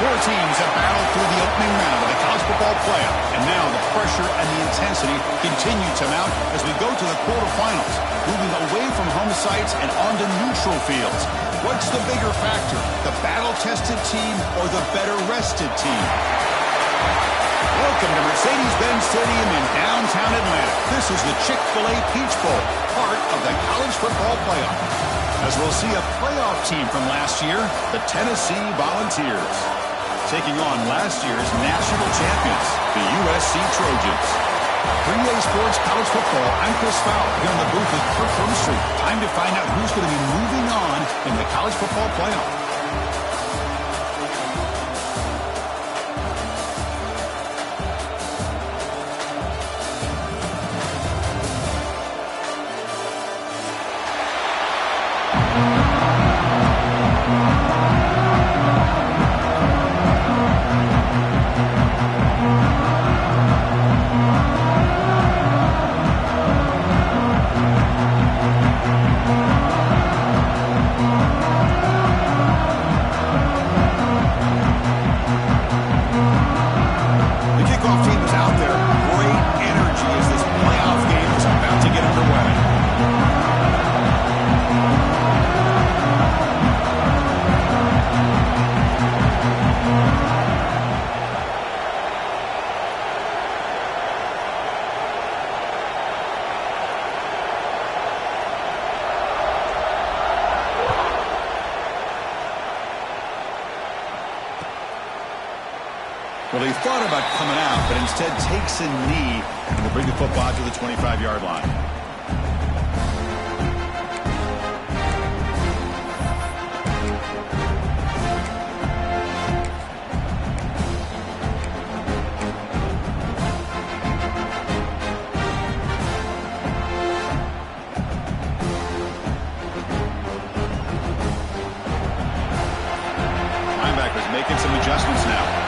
Four teams have battled through the opening round of the college football playoff, and now the pressure and the intensity continue to mount as we go to the quarterfinals, moving away from home sites and onto neutral fields. What's the bigger factor, the battle-tested team or the better-rested team? Welcome to Mercedes-Benz Stadium in downtown Atlanta. This is the Chick-fil-A Peach Bowl, part of the college football playoff. As we'll see a playoff team from last year, the Tennessee Volunteers, taking on last year's national champions, the USC Trojans. 3A Sports College Football, I'm Chris Fowler, here in the booth with Kirk Street. Time to find out who's going to be moving on in the college football playoff. Well, he thought about coming out, but instead takes a knee and will bring the football to the 25-yard line. Linebacker's making some adjustments now.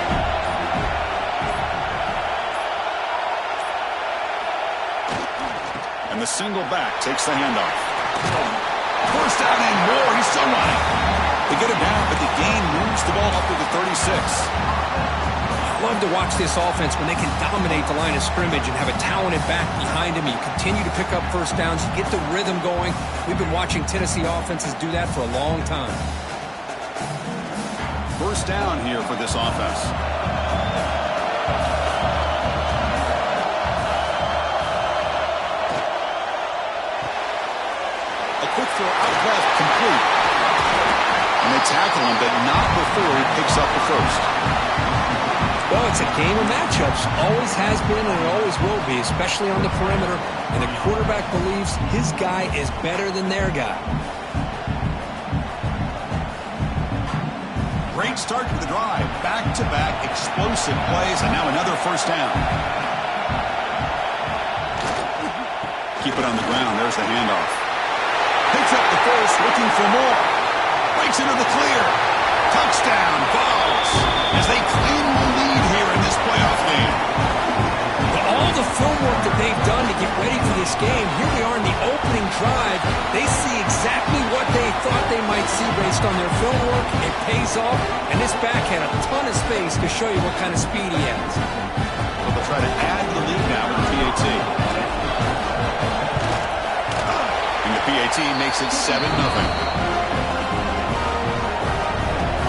And the single back takes the handoff. First down and more. He's still running. They get it down, but the gain moves the ball up to the 36. love to watch this offense when they can dominate the line of scrimmage and have a talented back behind him. You continue to pick up first downs. You get the rhythm going. We've been watching Tennessee offenses do that for a long time. First down here for this offense. A quick throw out left, complete. And they tackle him, but not before he picks up the first. Well, it's a game of matchups. Always has been and it always will be, especially on the perimeter. And the quarterback believes his guy is better than their guy. Great start to the drive. Back-to-back explosive plays, and now another first down. Keep it on the ground. There's the handoff. Picks up the first, looking for more. Breaks into the clear. Touchdown, Vols, as they claim the lead here in this playoff game. But all the film work that they've done to get ready for this game, here we are in the opening drive. They see exactly what they thought they might see based on their film work. It pays off, and this back had a ton of space to show you what kind of speed he has. Well, they'll try to add the lead now with the PAT. And the PAT makes it 7-0.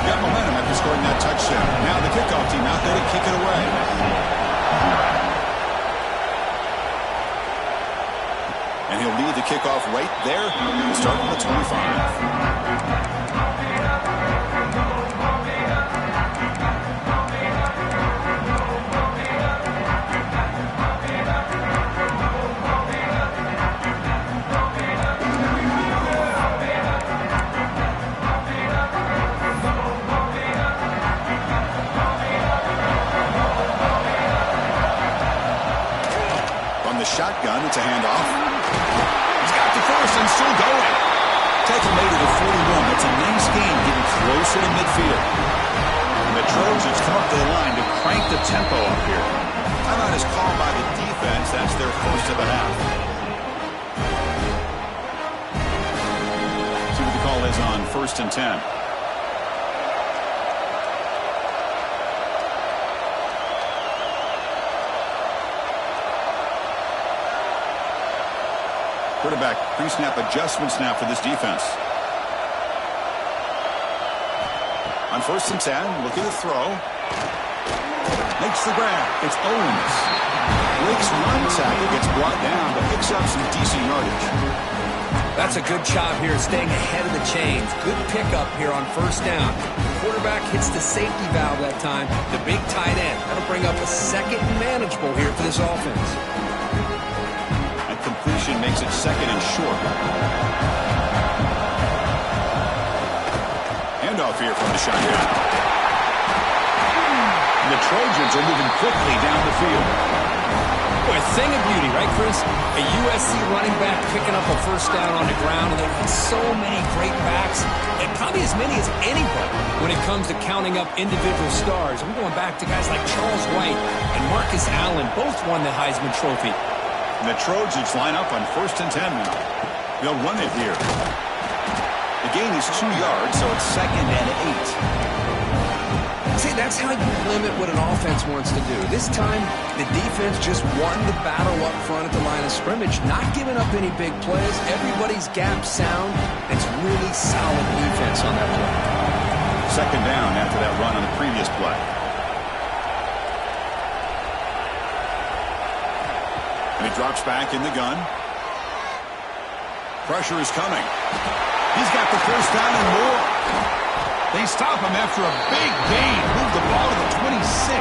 Got momentum after scoring that touchdown. Now the kickoff team out there to kick it away. And he'll lead the kickoff right there. He'll start from the 25. Shotgun, it's a handoff. He's got the first and still going. Taken away to the 41. It's a nice game getting closer to midfield. And the Trojans come up to the line to crank the tempo up here. Timeout is called by the defense. That's their first of the half. See what the call is on 1st and 10. Quarterback pre-snap adjustments now for this defense. On 1st and 10, looking to throw. Makes the grab. It's Owens. Blake's run tackle gets brought down, but picks up some decent yardage. That's a good job here, staying ahead of the chains. Good pickup here on 1st down. The quarterback hits the safety valve that time. The big tight end. That'll bring up a second and manageable here for this offense. Completion makes it 2nd and short. Handoff here from the shotgun. And the Trojans are moving quickly down the field. Boy, a thing of beauty, right, Chris? A USC running back picking up a 1st down on the ground, and they've got so many great backs, and probably as many as anybody when it comes to counting up individual stars. I'm going back to guys like Charles White and Marcus Allen, both won the Heisman Trophy. And the Trojans line up on 1st and 10 now. They'll run it here. The gain is 2 yards, so it's 2nd and 8. See, that's how you limit what an offense wants to do. This time, the defense just won the battle up front at the line of scrimmage, not giving up any big plays. Everybody's gap sound. It's really solid defense on that play. 2nd down after that run on the previous play. And he drops back in the gun. Pressure is coming. He's got the 1st down and more. They stop him after a big gain. Move the ball to the 26.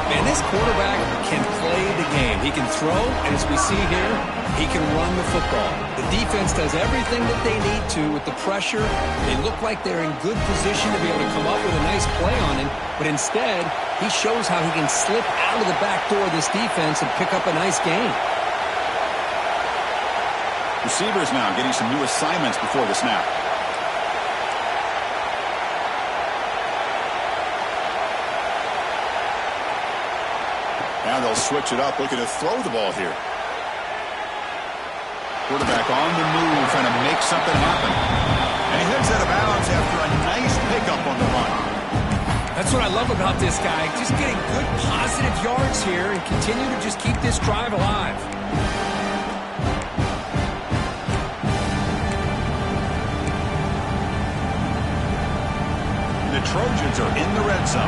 Man, this quarterback can play the game. He can throw, and as we see here, he can run the football. The defense does everything that they need to with the pressure. They look like they're in good position to be able to come up with a nice play on him, but instead, he shows how he can slip out of the back door of this defense and pick up a nice gain. Receivers now getting some new assignments before the snap. Now they'll switch it up, looking to throw the ball here. Quarterback on the move, trying to make something happen. And he heads out of bounds after a nice pickup on the run. That's what I love about this guy. Just getting good, positive yards here and continue to just keep this drive alive. The Trojans are in the red zone.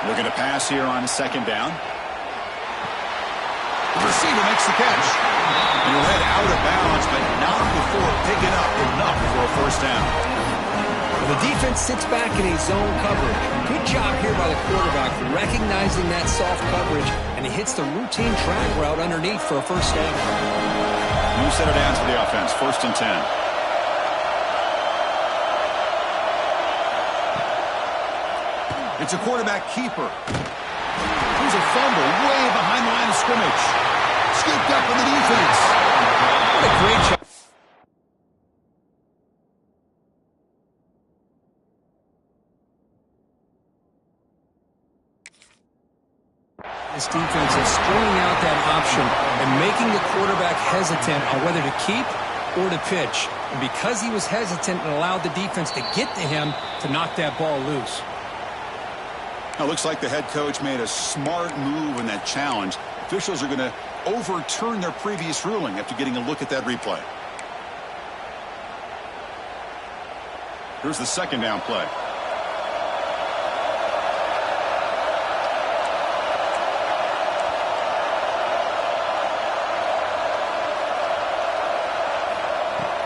Looking to pass here on second down. The receiver makes the catch. And he'll head out of bounds, but not before picking up enough for a first down. The defense sits back in a zone coverage. Good job here by the quarterback recognizing that soft coverage, and he hits the routine drag route underneath for a first down. New set of downs for the offense, 1st and 10. It's a quarterback keeper. Here's a fumble way behind the line of scrimmage. Scooped up in the defense. What a great job. This defense is stringing out that option and making the quarterback hesitant on whether to keep or to pitch. And because he was hesitant, it allowed the defense to get to him to knock that ball loose. Now, looks like the head coach made a smart move in that challenge. Officials are going to overturn their previous ruling after getting a look at that replay. Here's the second down play.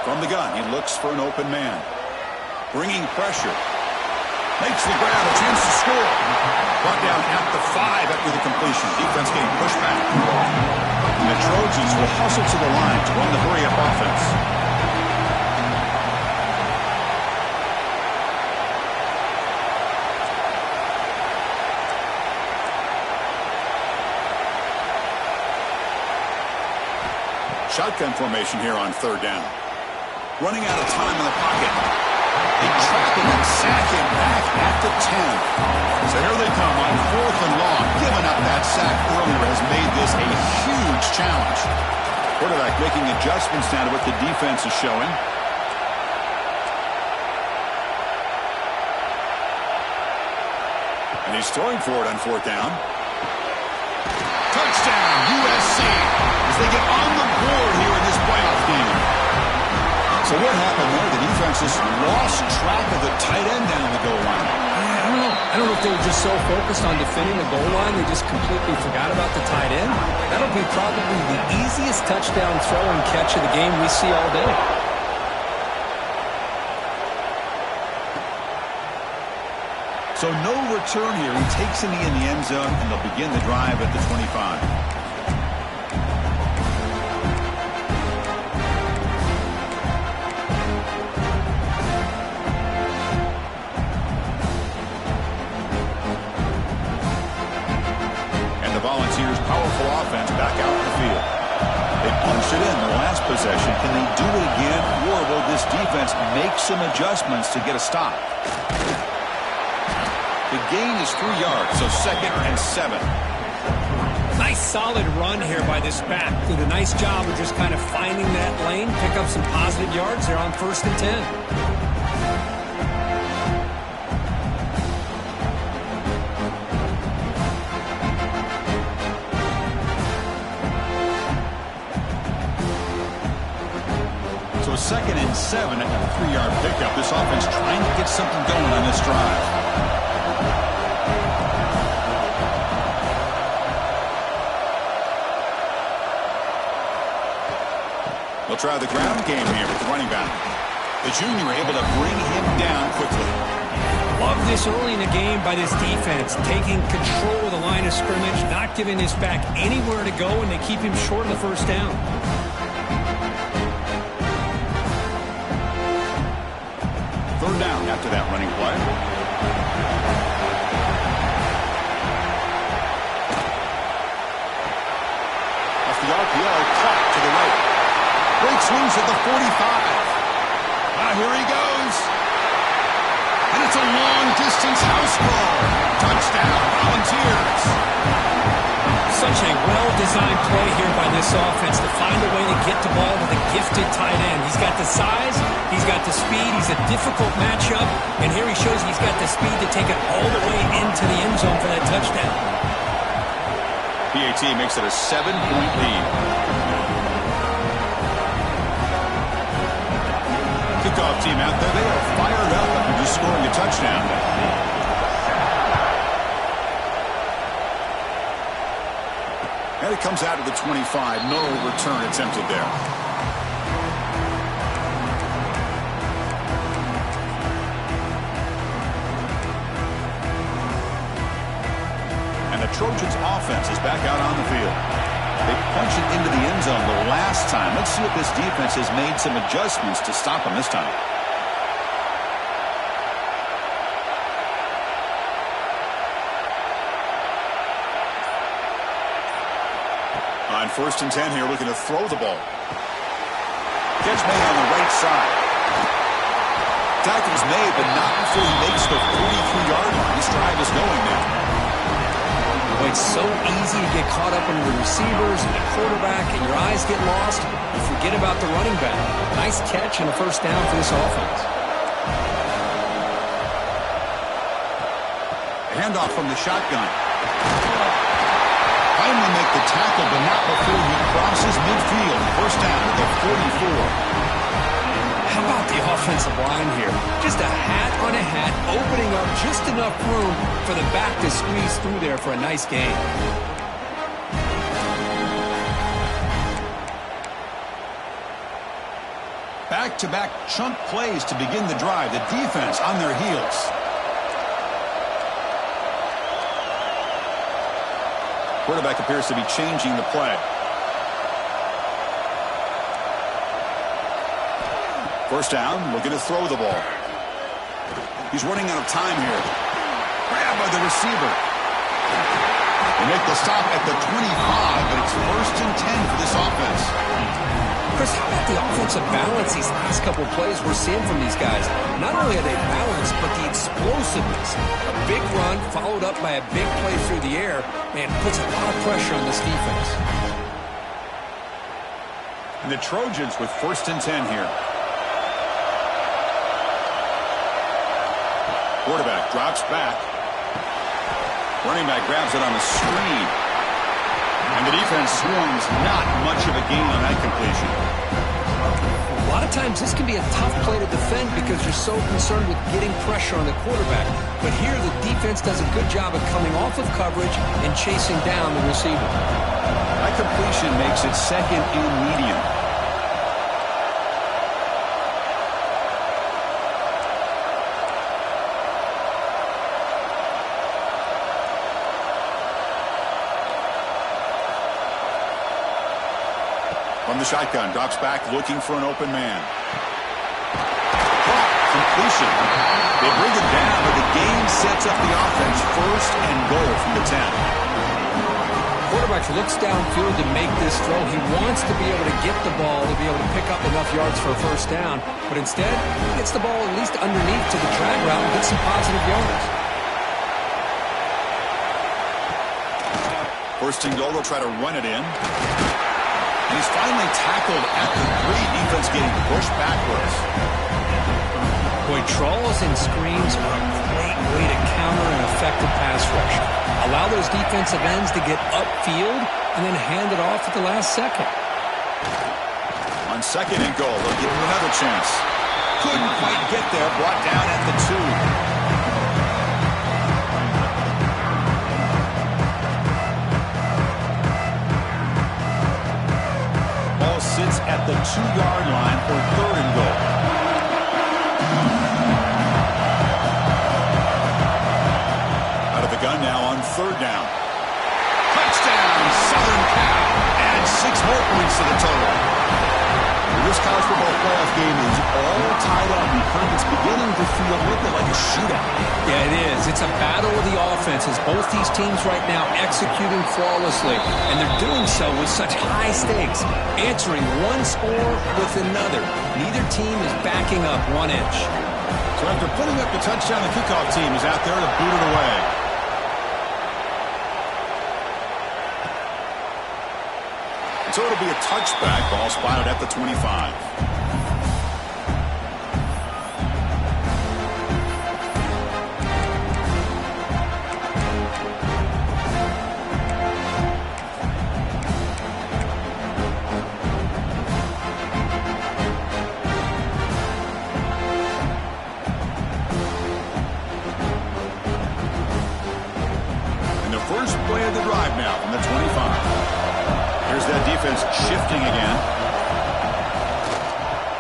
From the gun, he looks for an open man. Bringing pressure. Makes the grab, a chance to score. Brought down at the 5 after the completion. Defense getting pushed back. And the Trojans will hustle to the line to run the hurry-up offense. Shotgun formation here on 3rd down. Running out of time in the pocket. They track him and sack him back at the 10. So here they come on 4th and long. Giving up that sack earlier has made this a huge challenge. Quarterback making adjustments now to what the defense is showing. And he's throwing for it on 4th down. Touchdown, USC, as they get on the board here in this playoff game. So what happened there? The defense just lost track of the tight end down the goal line. I don't know if they were just so focused on defending the goal line they just completely forgot about the tight end. That'll be probably the easiest touchdown throw and catch of the game we see all day. So no return here. He takes it in the end zone, and they'll begin the drive at the 25. Volunteers' powerful offense back out in the field. They punched it in the last possession. Can they do it again, or will this defense make some adjustments to get a stop? The gain is 3 yards, so 2nd and 7. Nice solid run here by this back. Did a nice job of just kind of finding that lane, pick up some positive yards there on 1st and 10. So 2nd and 7 at a 3-yard pickup. This offense trying to get something going on this drive. They'll try the ground game here with the running back. The junior able to bring him down quickly. Love this early in the game by this defense, taking control of the line of scrimmage, not giving this back anywhere to go, and they keep him short of the first down. Down after that running play. Off the RPO, caught to the right. Breaks loose at the 45. Here he goes. And it's a long-distance house ball. Touchdown, Volunteers. Such a well well-designed play here by this offense to find a way to get the ball to the gifted tight end. He's got the size, he's got the speed, he's a difficult matchup, and here he shows he's got the speed to take it all the way into the end zone for that touchdown. PAT makes it a 7-point lead. Kickoff team out there, they are fired up after just scoring a touchdown. And it comes out to the 25. No return attempted there. And the Trojans offense is back out on the field. They punch it into the end zone the last time. Let's see if this defense has made some adjustments to stop them this time. On 1st and 10 here, looking to throw the ball. Catch made on the right side. Tackle's made, but not before he makes the 43-yard line. This drive is going now. Well, it's so easy to get caught up in the receivers and the quarterback, and your eyes get lost. You forget about the running back. Nice catch and a first down for this offense. A handoff from the shotgun. Finally make the tackle, but not before he crosses midfield. First down at the 44. How about the offensive line here? Just a hat on a hat, opening up just enough room for the back to squeeze through there for a nice gain. Back-to-back chunk plays to begin the drive. The defense on their heels. Quarterback appears to be changing the play. First down, looking to throw the ball. He's running out of time here. Grabbed by the receiver. They make the stop at the 25, but it's 1st and 10 for this offense. Chris, how about the offensive balance these last couple of plays we're seeing from these guys? Not only are they balanced, but the explosiveness. A big run followed up by a big play through the air, man, puts a lot of pressure on this defense. And the Trojans with 1st and 10 here. Quarterback drops back. Running back grabs it on the screen. And the defense swarms. Not much of a gain on that completion. A lot of times this can be a tough play to defend because you're so concerned with getting pressure on the quarterback. But here the defense does a good job of coming off of coverage and chasing down the receiver. That completion makes it 2nd and medium. From the shotgun, drops back, looking for an open man. Completion. They bring it down, but the game sets up the offense. 1st and goal from the 10. Quarterback looks downfield to make this throw. He wants to be able to get the ball to be able to pick up enough yards for a first down, but instead, he gets the ball at least underneath to the drag route and gets some positive yards. 1st and goal, they'll try to run it in. And he's finally tackled at the 3. Defense getting pushed backwards. Boy, draws and screens are a great way to counter an effective pass rush. Allow those defensive ends to get upfield and then hand it off at the last second. On 2nd and goal, they'll give him another chance. Couldn't quite get there, brought down at the 2. Sits at the 2-yard line for 3rd and goal. Out of the gun now on 3rd down. Touchdown, Southern Cal. Add 6 more points to the total. This college football playoff game is all tied up. It's beginning to feel a little bit like a shootout. Yeah, it is. It's a battle of the offenses. Both these teams right now executing flawlessly, and they're doing so with such high stakes, answering one score with another. Neither team is backing up 1 inch. So after putting up the touchdown, the kickoff team is out there to boot it away. And so it'll be a touchback. Ball spotted at the 25. First play of the drive now from the 25. Here's that defense shifting again.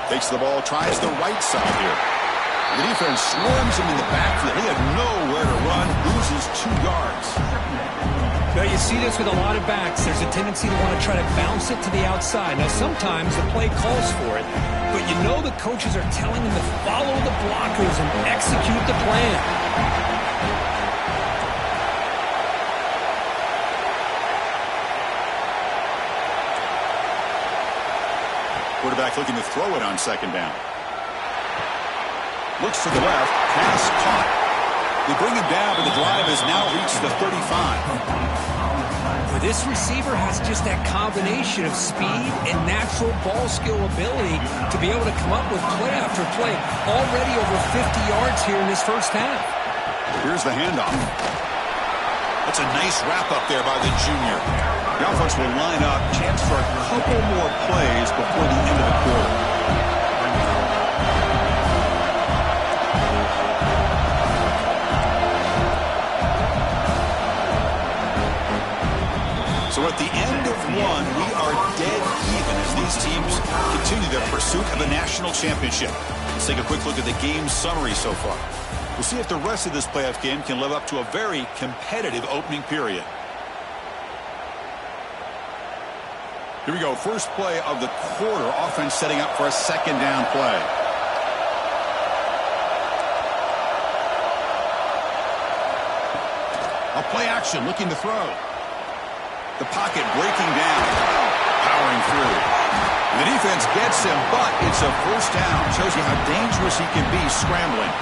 Takes the ball, tries the right side here. The defense swarms him in the backfield. He had nowhere to run, loses 2 yards. Now you see this with a lot of backs. There's a tendency to want to try to bounce it to the outside. Now sometimes the play calls for it, but you know the coaches are telling them to follow the blockers and execute the plan. Quarterback looking to throw it on second down. Looks to the left. Pass caught. They bring him down, but the drive has now reached the 35. Well, this receiver has just that combination of speed and natural ball skill ability to be able to come up with play after play. Already over 50 yards here in this first half. Here's the handoff. That's a nice wrap up there by the junior. The offense will line up. Chance for a couple more plays before the end of the quarter. So at the end of one, we are dead even as these teams continue their pursuit of a national championship. Let's take a quick look at the game summary so far. We'll see if the rest of this playoff game can live up to a very competitive opening period. Here we go. First play of the quarter. Offense setting up for a second down play. A play action looking to throw. The pocket breaking down. Powering through. The defense gets him, but it's a first down. Shows you how dangerous he can be scrambling.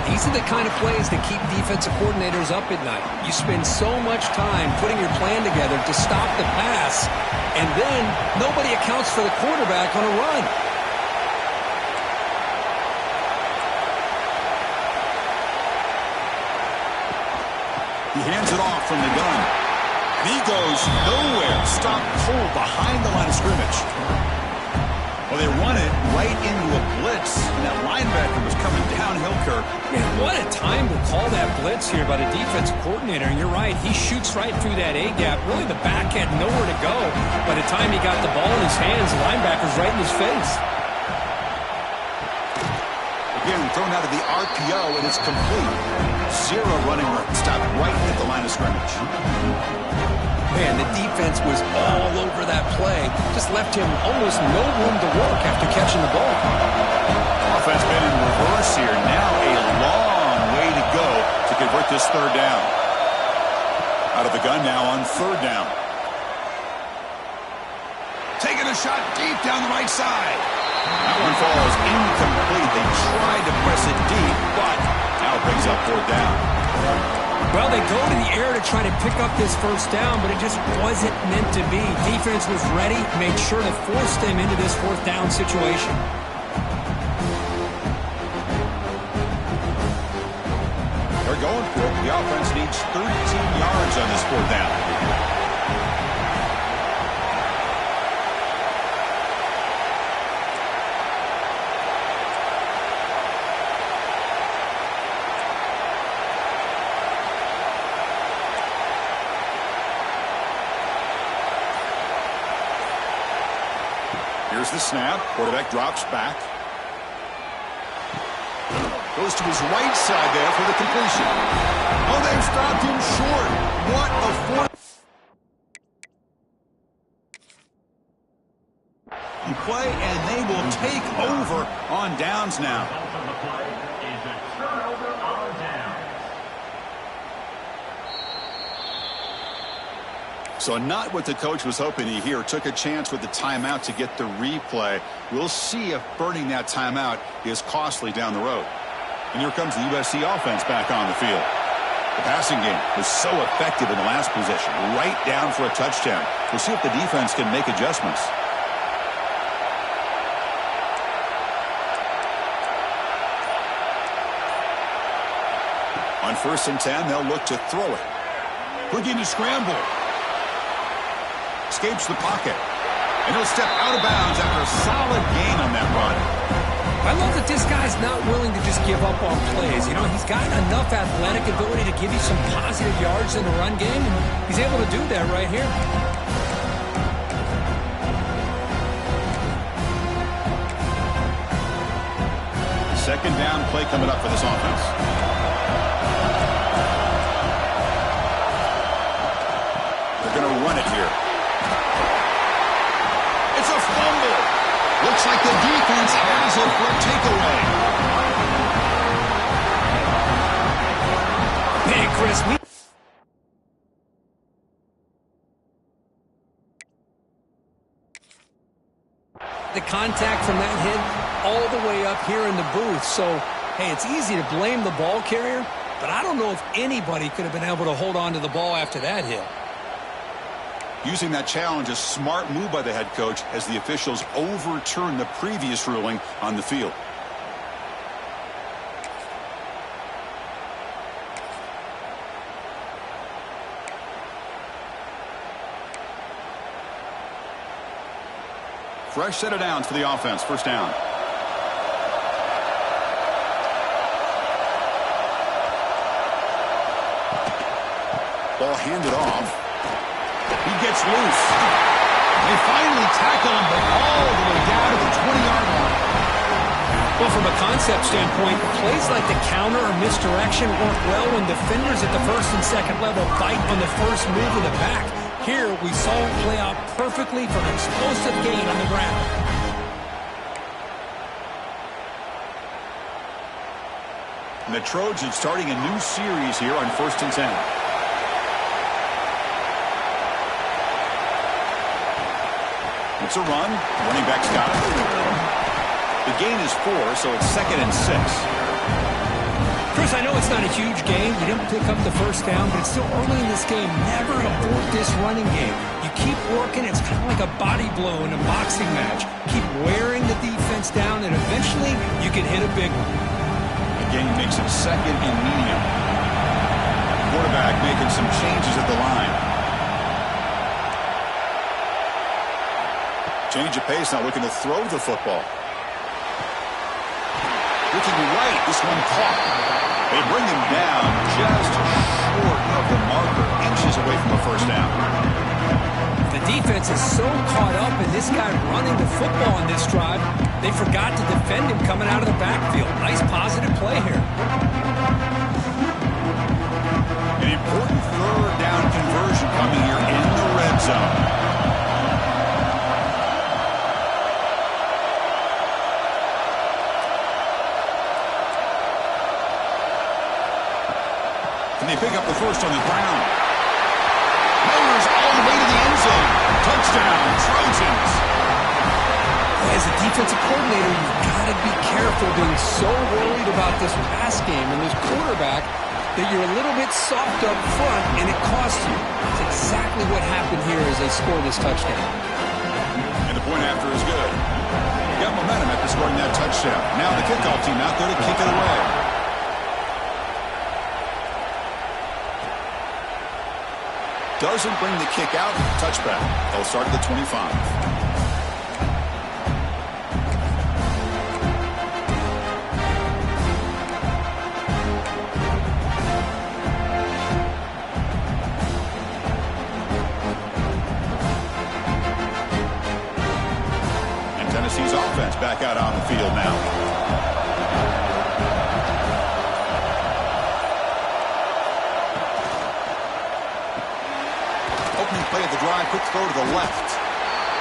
These are the kind of plays that keep defensive coordinators up at night. You spend so much time putting your plan together to stop the pass, and then nobody accounts for the quarterback on a run. He hands it off from the gun. And he goes nowhere. Stopped cold behind the line of scrimmage. Well, they run it right into a blitz, and that linebacker was coming downhill, Kirk. Man, what a time to call that blitz here by the defensive coordinator. And you're right, he shoots right through that A-gap. Really, the back had nowhere to go. By the time he got the ball in his hands, the linebacker's right in his face. Again, thrown out of the RPO, and it's complete. 0 running room. Stopped right at the line of scrimmage. Man, the defense was all over that play. Just left him almost no room to work after catching the ball. Offense been in reverse here. Now a long way to go to convert this third down. Out of the gun now on third down. Taking a shot deep down the right side. That one falls incomplete. They tried to press it deep, but now it brings up fourth down. Well, they go to the air to try to pick up this first down, but it just wasn't meant to be. Defense was ready, made sure to force them into this fourth down situation. They're going for it. The offense needs 13 yards on this fourth down. Here's the snap. Quarterback drops back. Goes to his right side there for the completion. Oh, they've stopped him short. What a play, and they will take over on downs now. So not what the coach was hoping to hear. Took a chance with the timeout to get the replay. We'll see if burning that timeout is costly down the road. And here comes the USC offense back on the field. The passing game was so effective in the last possession, right down for a touchdown. We'll see if the defense can make adjustments. On 1st and 10, they'll look to throw it. Looking to scramble. Escapes the pocket. And he'll step out of bounds after a solid gain on that run. I love that this guy's not willing to just give up on plays. You know, he's got enough athletic ability to give you some positive yards in the run game, and he's able to do that right here. Second down play coming up for this offense. They're going to run it here. It's a fumble. Looks like the defense has it for a takeaway. Hey, Chris, the contact from that hit all the way up here in the booth. So, hey, it's easy to blame the ball carrier, but I don't know if anybody could have been able to hold on to the ball after that hit. Using that challenge, a smart move by the head coach as the officials overturn the previous ruling on the field. Fresh set of downs for the offense. First down. Ball handed off. He gets loose. They finally tackle him, but all the way down to the 20-yard line. Well, from a concept standpoint, plays like the counter or misdirection work well when defenders at the first and second level bite on the first move of the back. Here, we saw it play out perfectly for an explosive gain on the ground. And the Trojans starting a new series here on 1st and 10. It's a run. Running back's got it. The gain is 4, so it's 2nd and 6. Chris, I know it's not a huge game. You didn't pick up the first down, but it's still early in this game. Never abort this running game. You keep working. It's kind of like a body blow in a boxing match. Keep wearing the defense down, and eventually you can hit a big one. The gain makes it 2nd and medium. Quarterback making some changes at the line. Change of pace, now looking to throw the football. Looking right, this one caught. They bring him down just short of the marker, inches away from a first down. The defense is so caught up in this guy running the football on this drive, they forgot to defend him coming out of the backfield. Nice positive play here. An important third down conversion coming here in the red zone. And they pick up the first on the ground. Motors all the way to the end zone. Touchdown, Trojans. As a defensive coordinator, you've got to be careful being so worried about this pass game and this quarterback that you're a little bit soft up front, and it costs you. It's exactly what happened here as they score this touchdown. And the point after is good. You got momentum after scoring that touchdown. Now the kickoff team out there to kick it away. Doesn't bring the kick out. Touchback. They'll start at the 25. And Tennessee's offense back out on the field now. Play of the drive, quick throw to the left.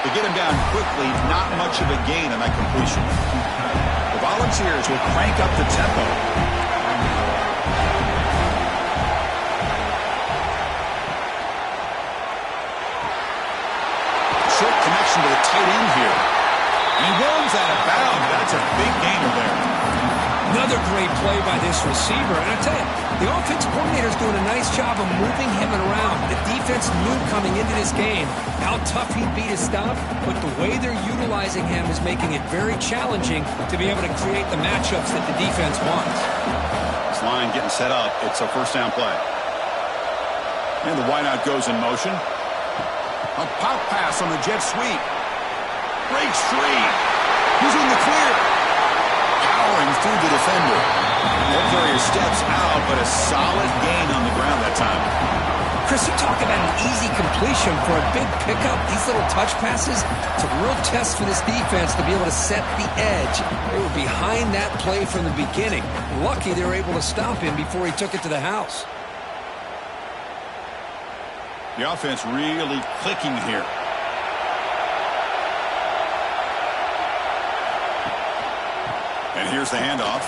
They get him down quickly, not much of a gain on that completion. The Volunteers will crank up the tempo. Short connection to the tight end here. And he runs out of bounds. That's a big gainer there. Another great play by this receiver. And I tell you, the offense coordinator is doing a nice job of moving him around. The defense knew coming into this game how tough he'd be to stop, but the way they're utilizing him is making it very challenging to be able to create the matchups that the defense wants. This line getting set up. It's a first down play. And the wideout goes in motion. A pop pass on the jet sweep. Breaks free. He's in the clear. Powering through the defender. That carrier steps out, but a solid gain on the ground that time. Chris, you talk about an easy completion for a big pickup. These little touch passes, it's a real test for this defense to be able to set the edge. They were behind that play from the beginning. Lucky they were able to stop him before he took it to the house. The offense really clicking here. And here's the handoff.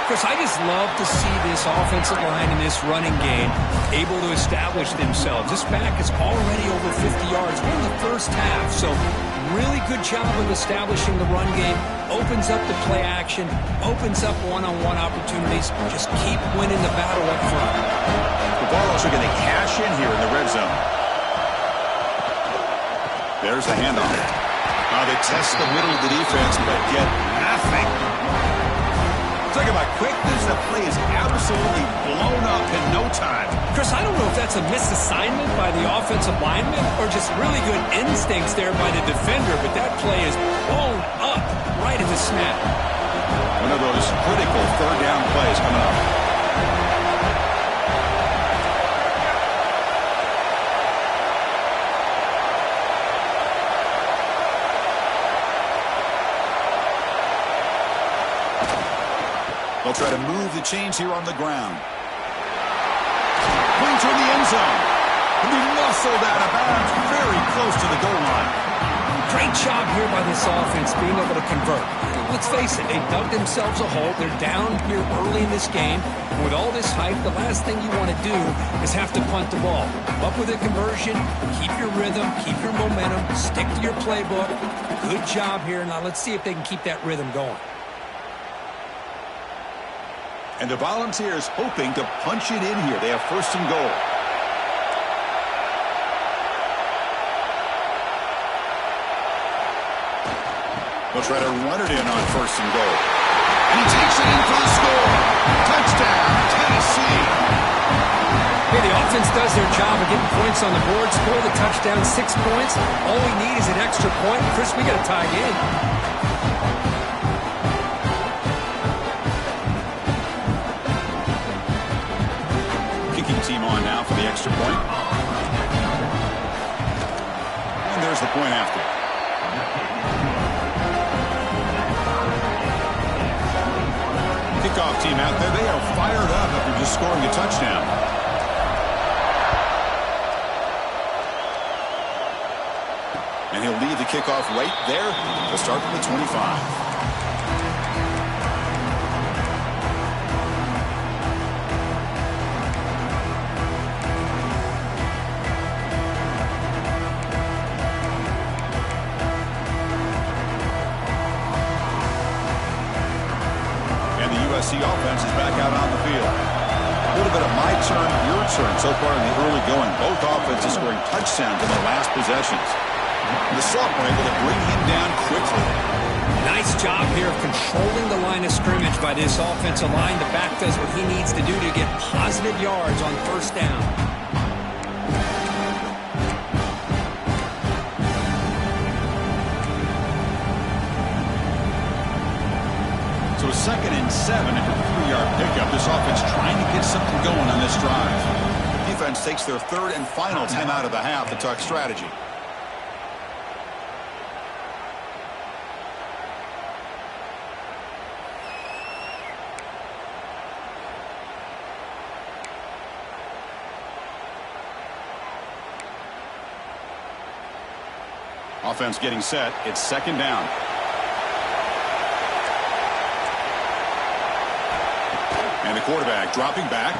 Chris, I just love to see this offensive line in this running game able to establish themselves. This back is already over 50 yards. We're in the first half, so really good job of establishing the run game. Opens up the play action, opens up one-on-one opportunities. Just keep winning the battle up front. The Bulldogs are going to cash in here in the red zone. There's the handoff. Now they test the middle of the defense, but get nothing. Talk about quickness. The play is absolutely blown up in no time. Chris, I don't know if that's a misassignment by the offensive lineman or just really good instincts there by the defender, but that play is blown up right at the snap. One of those critical third down plays coming up. They'll try to move the chains here on the ground. Going toward the end zone. He'll be muscled out of bounds very close to the goal line. Great job here by this offense being able to convert. Let's face it, they dug themselves a hole. They're down here early in this game. With all this hype, the last thing you want to do is have to punt the ball. Up with a conversion, keep your rhythm, keep your momentum, stick to your playbook. Good job here. Now let's see if they can keep that rhythm going. And the Volunteers hoping to punch it in here. They have first and goal. They'll try to run it in on first and goal. And he takes it in for the score. Touchdown, Tennessee. Hey, the offense does their job of getting points on the board, score the touchdown, 6 points. All we need is an extra point. Chris, we got to tie in. Team on now for the extra point. And there's the point after. Kickoff team out there. They are fired up after just scoring a touchdown. And he'll lead the kickoff right there to start from the 25. The offense is back out on the field. A little bit of my turn, your turn so far in the early going. Both offenses scoring touchdowns in their last possessions. The sophomore able to bring him down quickly. Nice job here of controlling the line of scrimmage by this offensive line. The back does what he needs to do to get positive yards on first down. So 2nd and 7 after the 3-yard pickup. This offense trying to get something going on this drive. Defense takes their third and final timeout of the half to talk strategy. Offense getting set. It's 2nd down. And the quarterback dropping back.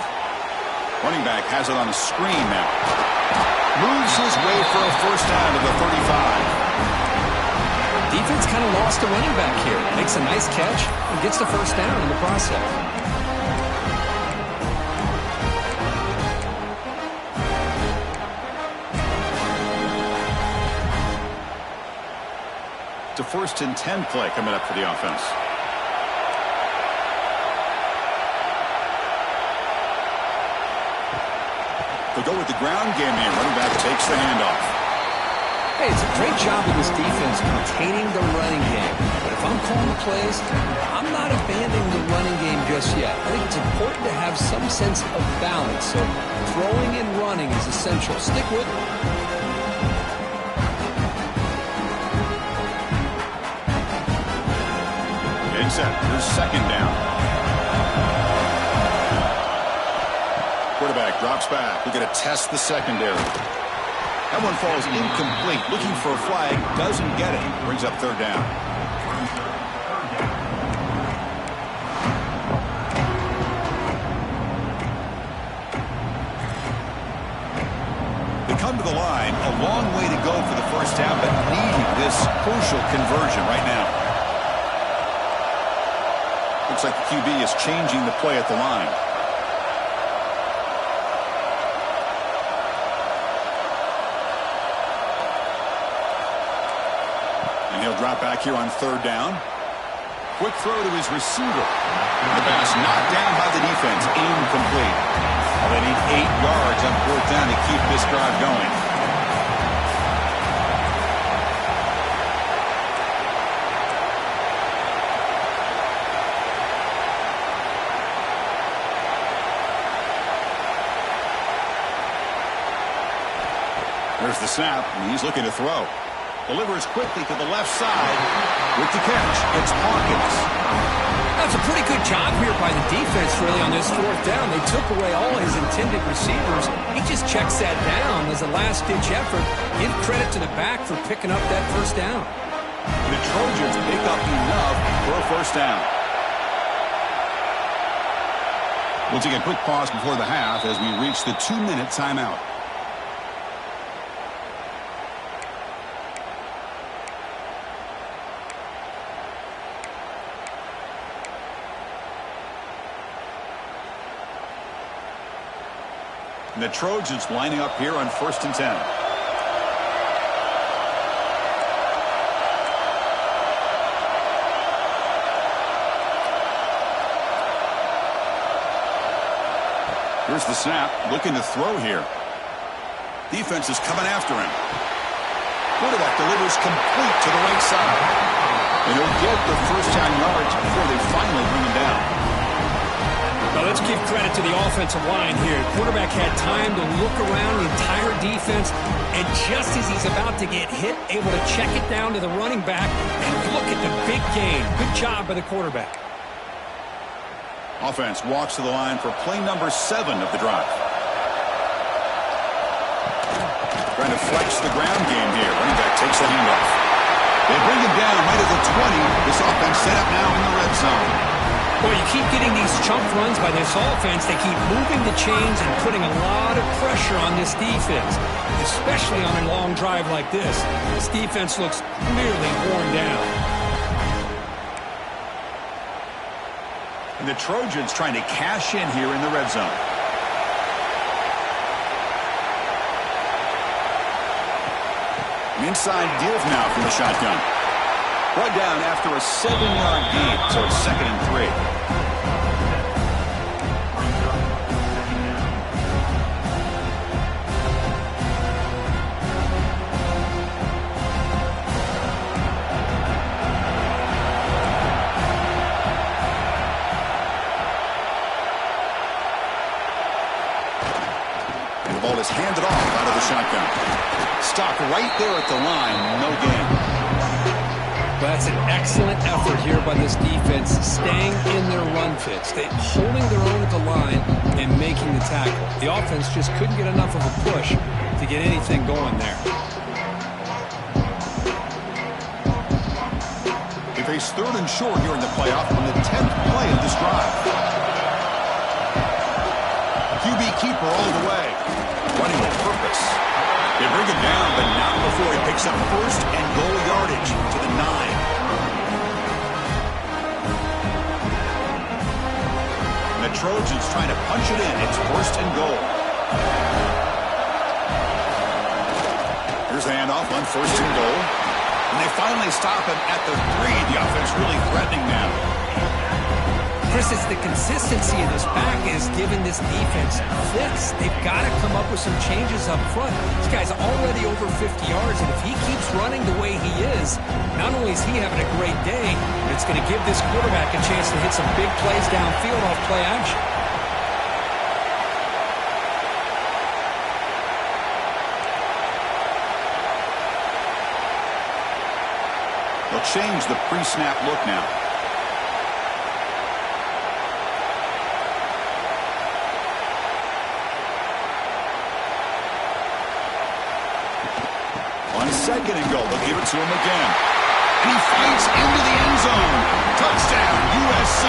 Running back has it on a screen now. Moves his way for a first down to the 35. Defense kind of lost a running back here. Makes a nice catch and gets the first down in the process. It's a 1st and 10 play coming up for the offense. They'll go with the ground game here. Running back takes the handoff. Hey, it's a great job of this defense containing the running game. But if I'm calling the plays, I'm not abandoning the running game just yet. I think it's important to have some sense of balance. So throwing and running is essential. Stick with it. It's set. Here's 2nd down. Quarterback drops back. We're going to test the secondary. That one falls incomplete. Looking for a flag. Doesn't get it. Brings up 3rd down. They come to the line. A long way to go for the 1st down, but needing this crucial conversion right now. Looks like the QB is changing the play at the line. He'll drop back here on 3rd down. Quick throw to his receiver. The pass knocked down by the defense. Incomplete. Well, they need 8 yards on 4th down to keep this drive going. There's the snap, and he's looking to throw. Delivers quickly to the left side. With the catch, it's Hawkins. That's a pretty good job here by the defense, really, on this 4th down. They took away all his intended receivers. He just checks that down as a last-ditch effort. Give credit to the back for picking up that 1st down. The Trojans pick up enough for a 1st down. We'll take a quick pause before the half as we reach the 2-minute timeout. And the Trojans lining up here on 1st and 10. Here's the snap, looking to throw here. Defense is coming after him. Quarterback delivers complete to the right side. And he'll get the 1st down yards before they finally bring him down. Now let's give credit to the offensive line here. The quarterback had time to look around the entire defense, and just as he's about to get hit, able to check it down to the running back, and look at the big gain. Good job by the quarterback. Offense walks to the line for play number 7 of the drive. Trying to flex the ground game here. Running back takes the handoff. They bring him down right at the 20. This offense set up now in the red zone. Well, you keep getting these chunk runs by this offense. They keep moving the chains and putting a lot of pressure on this defense, especially on a long drive like this. This defense looks clearly worn down. And the Trojans trying to cash in here in the red zone. An inside give now from the shotgun. Brought down after a 7-yard gain, so it's 2nd and 3. And the ball is handed off out of the shotgun. Stopped right there at the line, no gain. That's an excellent effort here by this defense, staying in their run fits. They holding their own at the line and making the tackle. The offense just couldn't get enough of a push to get anything going there. They face 3rd and short here in the playoff on the 10th play of this drive. QB keeper all the way. Running with purpose. They bring him down, but not before he picks up 1st and goal yardage to the 9. Trojans trying to punch it in. It's 1st and goal. Here's the handoff on 1st and goal. And they finally stop him at the 3. The offense really threatening now. Chris, it's the consistency of this back is giving this defense fits. They've got to come up with some changes up front. This guy's already over 50 yards, and if he keeps running the way he is, not only is he having a great day, but it's going to give this quarterback a chance to hit some big plays downfield off play action. They'll change the pre-snap look now. On 2nd and goal, they'll give it to him again. And he fights into the end zone. Touchdown, USC.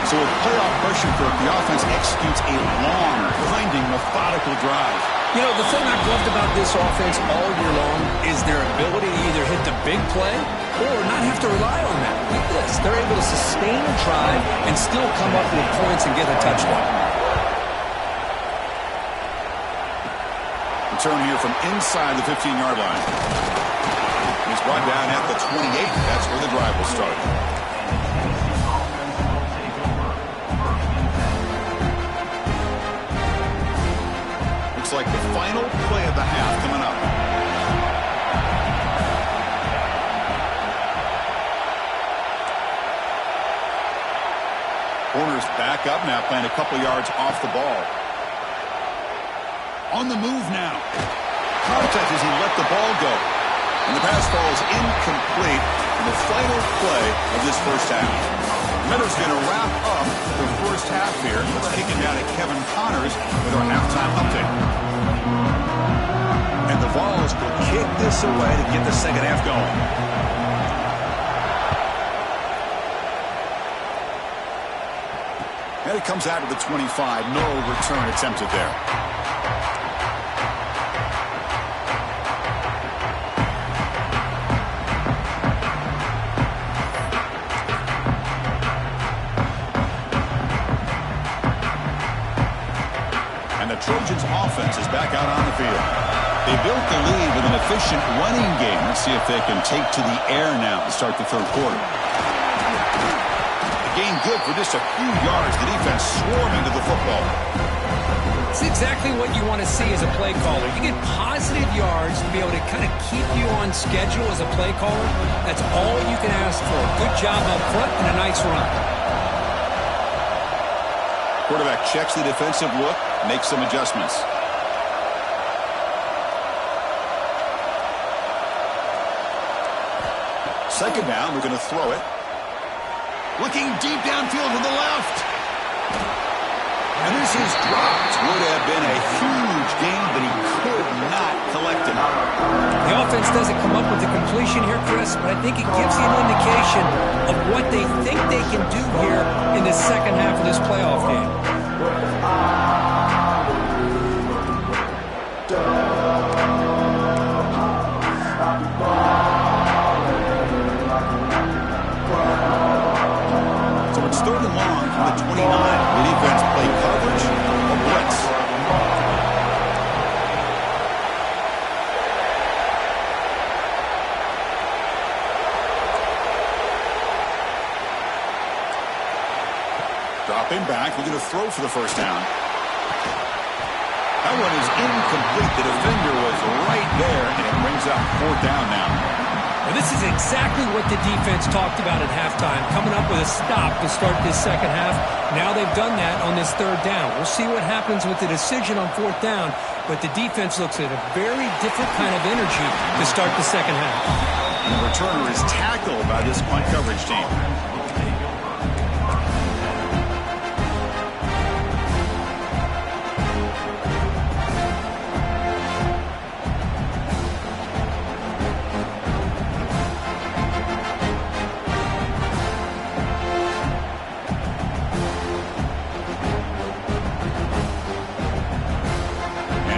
So with playoff pressure for the offense executes a long, winding, methodical drive. You know, the thing I've loved about this offense all year long is their ability to either hit the big play or not have to rely on that. Look at this. They're able to sustain a drive and still come up with points and get a touchdown. Return here from inside the 15-yard line. He's brought down at the 28. That's where the drive will start. Looks like the final play of the half coming up. Corners back up now, playing a couple yards off the ball. On the move now. Contact as he let the ball go. And the pass falls incomplete in the final play of this first half. Meadows going to wrap up the first half here. Let's kick it down to Kevin Connors with our halftime update. And the Vols will kick this away to get the second half going. And it comes out to the 25. No return attempted there. Trojans offense is back out on the field. They built the lead with an efficient running game. Let's see if they can take to the air now to start the third quarter. The game good for just a few yards. The defense swarming to the football. It's exactly what you want to see as a play caller. You get positive yards to be able to kind of keep you on schedule as a play caller. That's all you can ask for. Good job up front and a nice run. Quarterback checks the defensive look, makes some adjustments. Second down, we're going to throw it. Looking deep downfield to the left. And this is dropped. Would have been a huge gain, but he could not collect it. The offense doesn't come up with the completion here, Chris, but I think it gives you an indication of what they think they can do here in the second half of this playoff game. So it's 3rd and long from the 29. The defense played coverage or blitz. Dropping back, we're going to throw for the first down. That one is incomplete. The defender was right there, and it brings up 4th down now. Well, this is exactly what the defense talked about at halftime, coming up with a stop to start this second half. Now they've done that on this 3rd down. We'll see what happens with the decision on 4th down, but the defense looks at a very different kind of energy to start the second half. And the returner is tackled by this punt coverage team.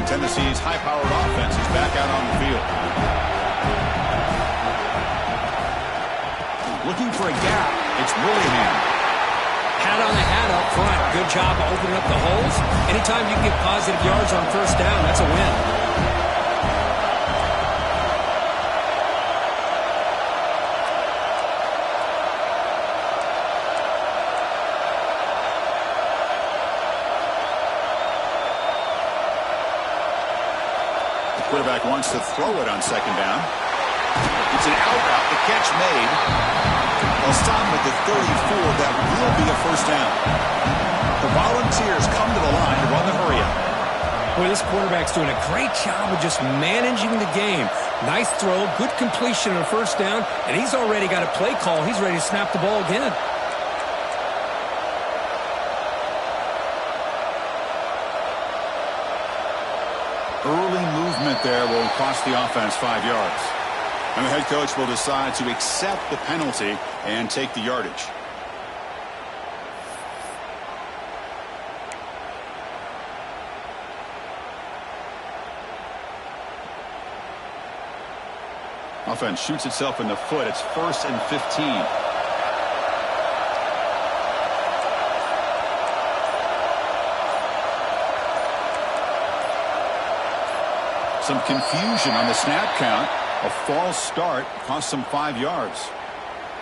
Tennessee's high-powered offense is back out on the field. Looking for a gap. It's Willingham. hat on the hat up front. Good job of opening up the holes. Anytime you can get positive yards on first down, that's a win. The quarterback wants to throw it on second down. It's an out route. The catch made. They'll stop him at the 34. That will be a first down. The Volunteers come to the line to run the hurry-up. Boy, this quarterback's doing a great job of just managing the game. Nice throw, good completion on a first down, and he's already got a play call. He's ready to snap the ball again. Early movement there will cost the offense 5 yards. And the head coach will decide to accept the penalty and take the yardage. Offense shoots itself in the foot. It's 1st and 15. Some confusion on the snap count. A false start cost them 5 yards.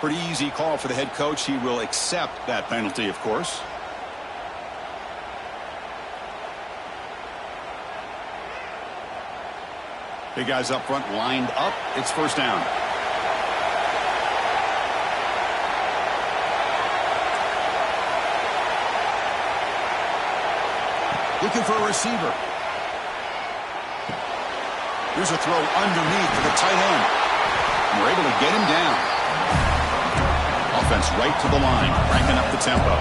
Pretty easy call for the head coach. He will accept that penalty, of course. Big guys up front lined up. It's first down. Looking for a receiver. Here's a throw underneath to the tight end. And we're able to get him down. Offense right to the line, cranking up the tempo.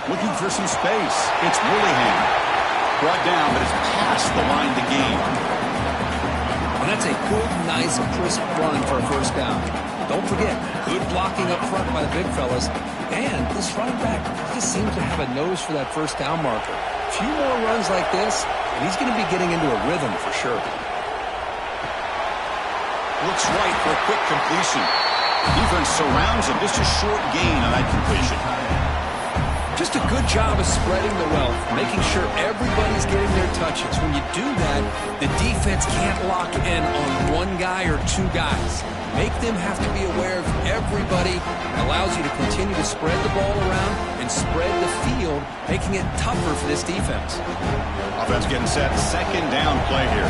Looking for some space. It's Willingham. Brought down, but it's past the line to gain. And that's a good, nice, crisp run for a first down. Don't forget, good blocking up front by the big fellas. And this running back just seems to have a nose for that first down marker. A few more runs like this, and he's going to be getting into a rhythm for sure. Looks right for a quick completion. Defense surrounds him. Just a short gain on that completion. Just a good job of spreading the wealth, making sure everybody's getting their touches. When you do that, the defense can't lock in on one guy or two guys. Make them have to be aware of everybody. Allows you to continue to spread the ball around and spread the field, making it tougher for this defense. Offense getting set. Second down play here.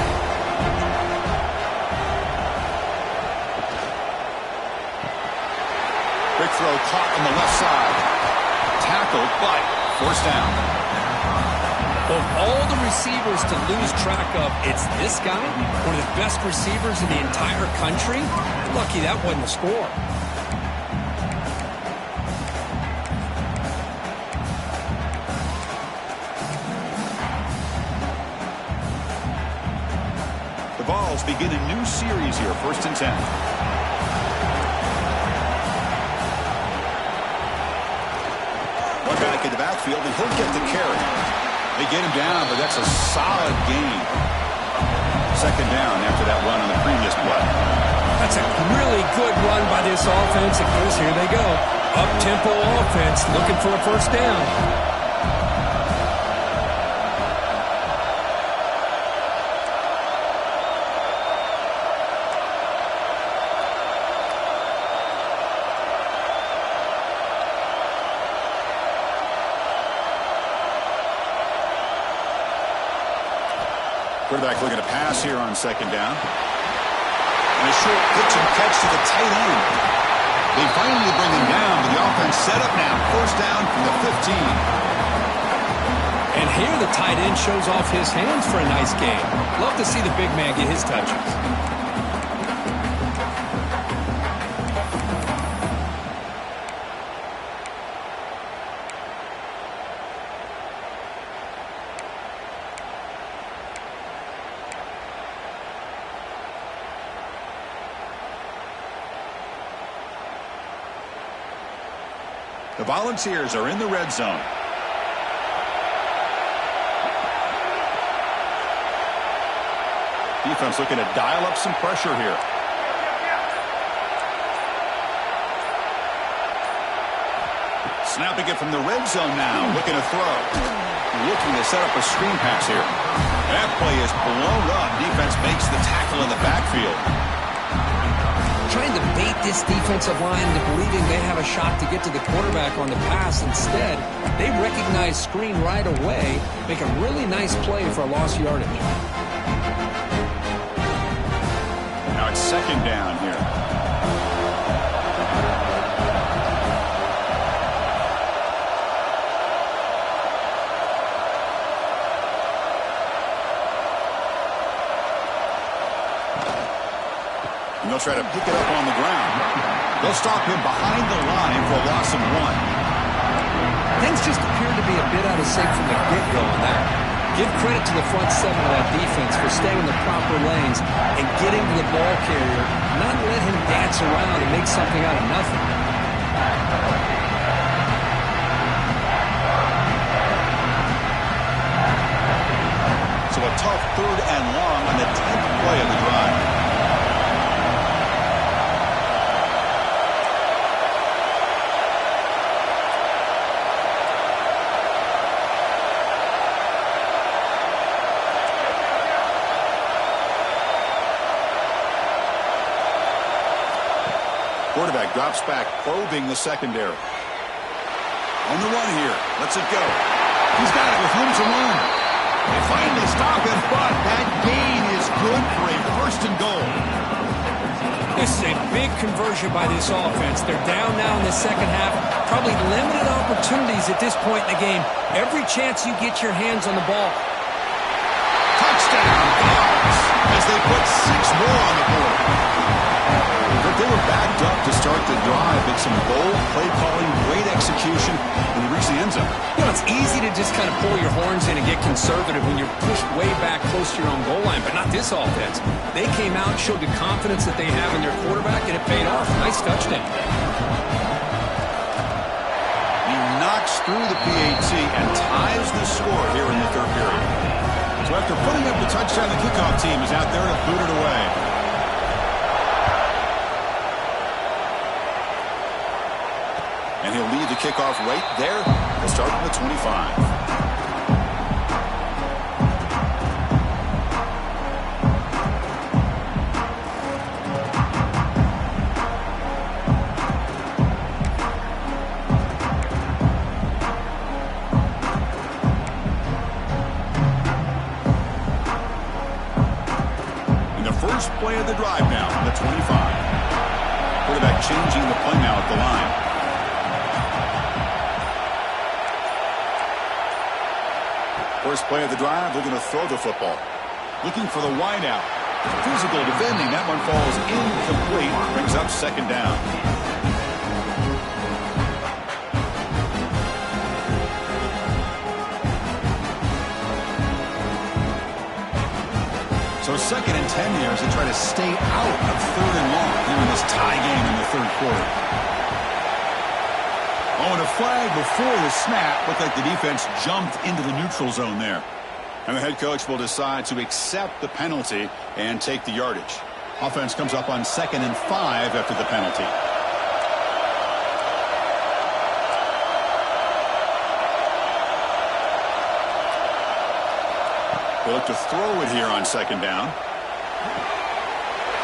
Quick throw caught on the left side. Tackled, but forced down. Of all the receivers to lose track of, it's this guy, one of the best receivers in the entire country. Lucky that wasn't a score. The Vols begin a new series here, 1st and 10. Back in the backfield, and he'll get the carry. They get him down, but that's a solid gain. Second down after that run on the previous play. That's a really good run by this offense. Of course, here they go. Up-tempo offense looking for a first down. Quarterback looking to pass here on second down. And a short pitch and catch to the tight end. They finally bring him down, but the offense set up now. First down from the 15. And here the tight end shows off his hands for a nice game. Love to see the big man get his touches. The Volunteers are in the red zone. Defense looking to dial up some pressure here. Snapping it from the red zone now. Looking to throw. Looking to set up a screen pass here. That play is blown up. Defense makes the tackle in the backfield. Trying to bait this defensive line into believing they have a shot to get to the quarterback on the pass. Instead, they recognize screen right away, make a really nice play for a lost yardage. Now it's second down here. And they'll try to pick it up on the ground. They'll stop him behind the line for a loss of 1. Things just appear to be a bit out of sync from the get-go on that. Give credit to the front seven of that defense for staying in the proper lanes and getting to the ball carrier, not let him dance around and make something out of nothing. So a tough 3rd and long on the 10th play of the drive. Quarterback drops back, probing the secondary. On the run here. Lets it go. He's got it with room to run. They finally stop it, but that gain is good for a 1st and goal. This is a big conversion by this offense. They're down now in the second half. Probably limited opportunities at this point in the game. Every chance you get your hands on the ball. Touchdown, Dogs, as they put 6 more on the board. But they were backed up to start the drive, but some bold play calling, great execution, and they reached the end zone. You know, it's easy to just kind of pull your horns in and get conservative when you're pushed way back close to your own goal line, but not this offense. They came out and showed the confidence that they have in their quarterback, and it paid off. Nice touchdown. He knocks through the PAT and ties the score here in the 3rd period. So after putting up the touchdown, the kickoff team is out there to boot it away. And he'll lead the kickoff right there. He'll start from the 25. And the first play of the drive now on the 25. Quarterback changing the play now at the line. First play of the drive, they're going to throw the football. Looking for the wideout. Physical defending. That one falls incomplete. Brings up second down. So 2nd and 10 here as they try to stay out of 3rd and long here in this tie game in the 3rd quarter. Oh, and a flag before the snap. Looked like the defense jumped into the neutral zone there. And the head coach will decide to accept the penalty and take the yardage. Offense comes up on 2nd and 5 after the penalty. They look to throw it here on 2nd down.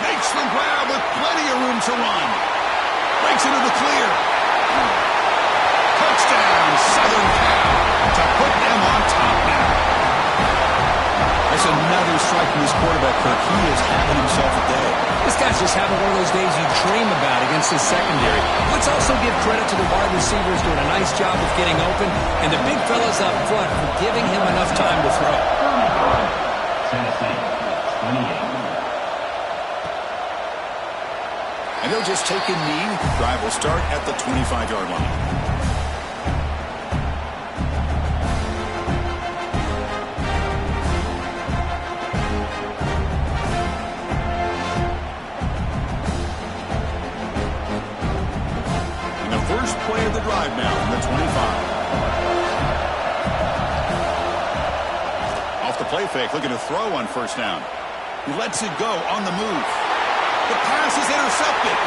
Makes the grab with plenty of room to run. Breaks into the clear. Touchdown, Southern Cal, to put them on top now. That's another strike from this quarterback, Kirk. He is having himself a day. This guy's just having one of those days you dream about against his secondary. Let's also give credit to the wide receivers doing a nice job of getting open, and the big fellas up front for giving him enough time to throw. And they'll just take a knee. Drive will start at the 25-yard line. Play of the drive now, the play fake, looking to throw on first down. He lets it go on the move. The pass is intercepted.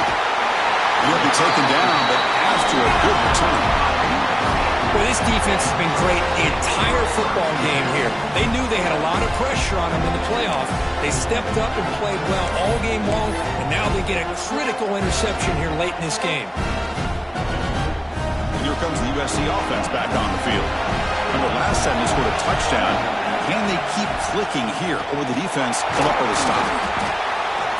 He'll be taken down, but after a good return. Well, this defense has been great the entire football game here. They knew they had a lot of pressure on them in the playoff. They stepped up and played well all game long, and now they get a critical interception here late in this game. And here comes the USC offense back on the field. Remember, last time they scored a touchdown. Can they keep clicking here, or will the defense come up with a stop?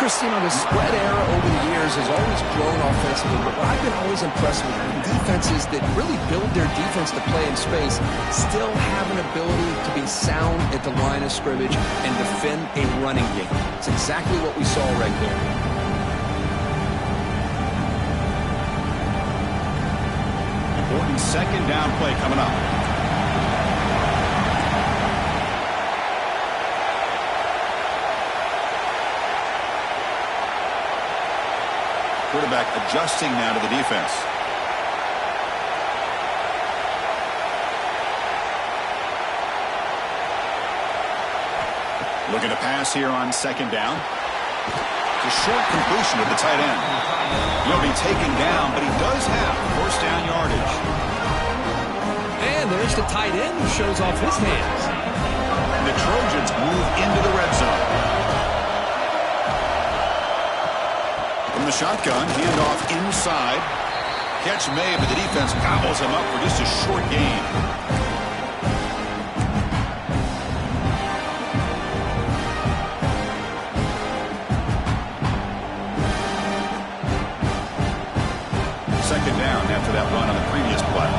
Christine, the spread era over the years has always grown offensively, but what I've been always impressed with defenses that really build their defense to play in space still have an ability to be sound at the line of scrimmage and defend a running game. It's exactly what we saw right there. Important second down play coming up. Quarterback adjusting now to the defense. Looking to pass here on second down. It's a short completion of the tight end. He'll be taken down, but he does have first down yardage. And there's the tight end who shows off his hands. And the Trojans move into the red zone. From the shotgun, handoff inside. Catch made, but the defense gobbles him up for just a short gain. Second down after that run on the previous play.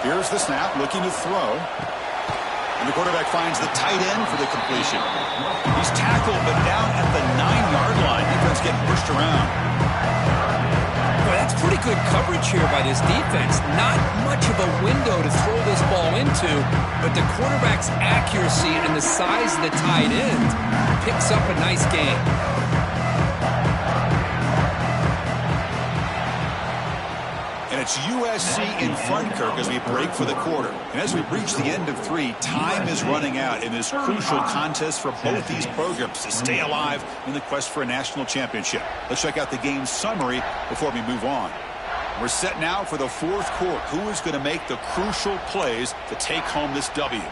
Here's the snap, looking to throw. And the quarterback finds the tight end for the completion. He's tackled, but down at the 9-yard line. Defense getting pushed around. Well, that's pretty good coverage here by this defense. Not much of a window to throw this ball into, but the quarterback's accuracy and the size of the tight end picks up a nice gain. And it's USC in front, Kirk, as we break for the quarter. And as we reach the end of 3, time is running out in this crucial contest for both these programs to stay alive in the quest for a national championship. Let's check out the game summary before we move on. We're set now for the fourth quarter. Who is going to make the crucial plays to take home this W?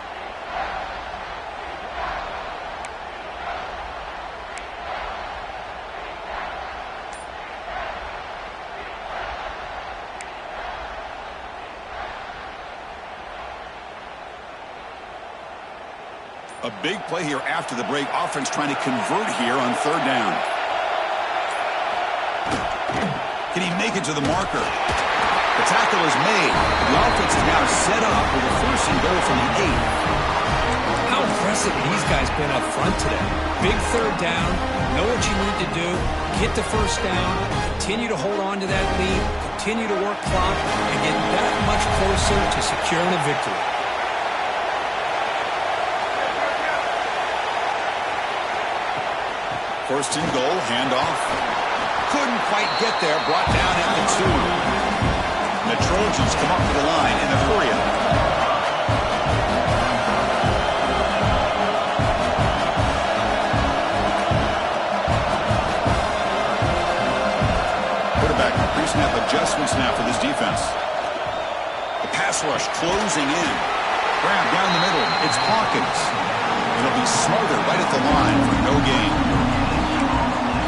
A big play here after the break. Offense trying to convert here on third down. Can he make it to the marker? The tackle is made. The offense is now set up with a first and goal from the 8. How impressive these guys been up front today. Big third down. Know what you need to do. Get the first down. Continue to hold on to that lead. Continue to work clock and get that much closer to securing a victory. First and goal, handoff. Couldn't quite get there, brought down at the 2. And the Trojans come up to the line in the 40th. Quarterback, pre-snap adjustments now for this defense. The pass rush closing in. Grab down the middle. It's Hawkins. It'll be Smothered right at the line for no gain.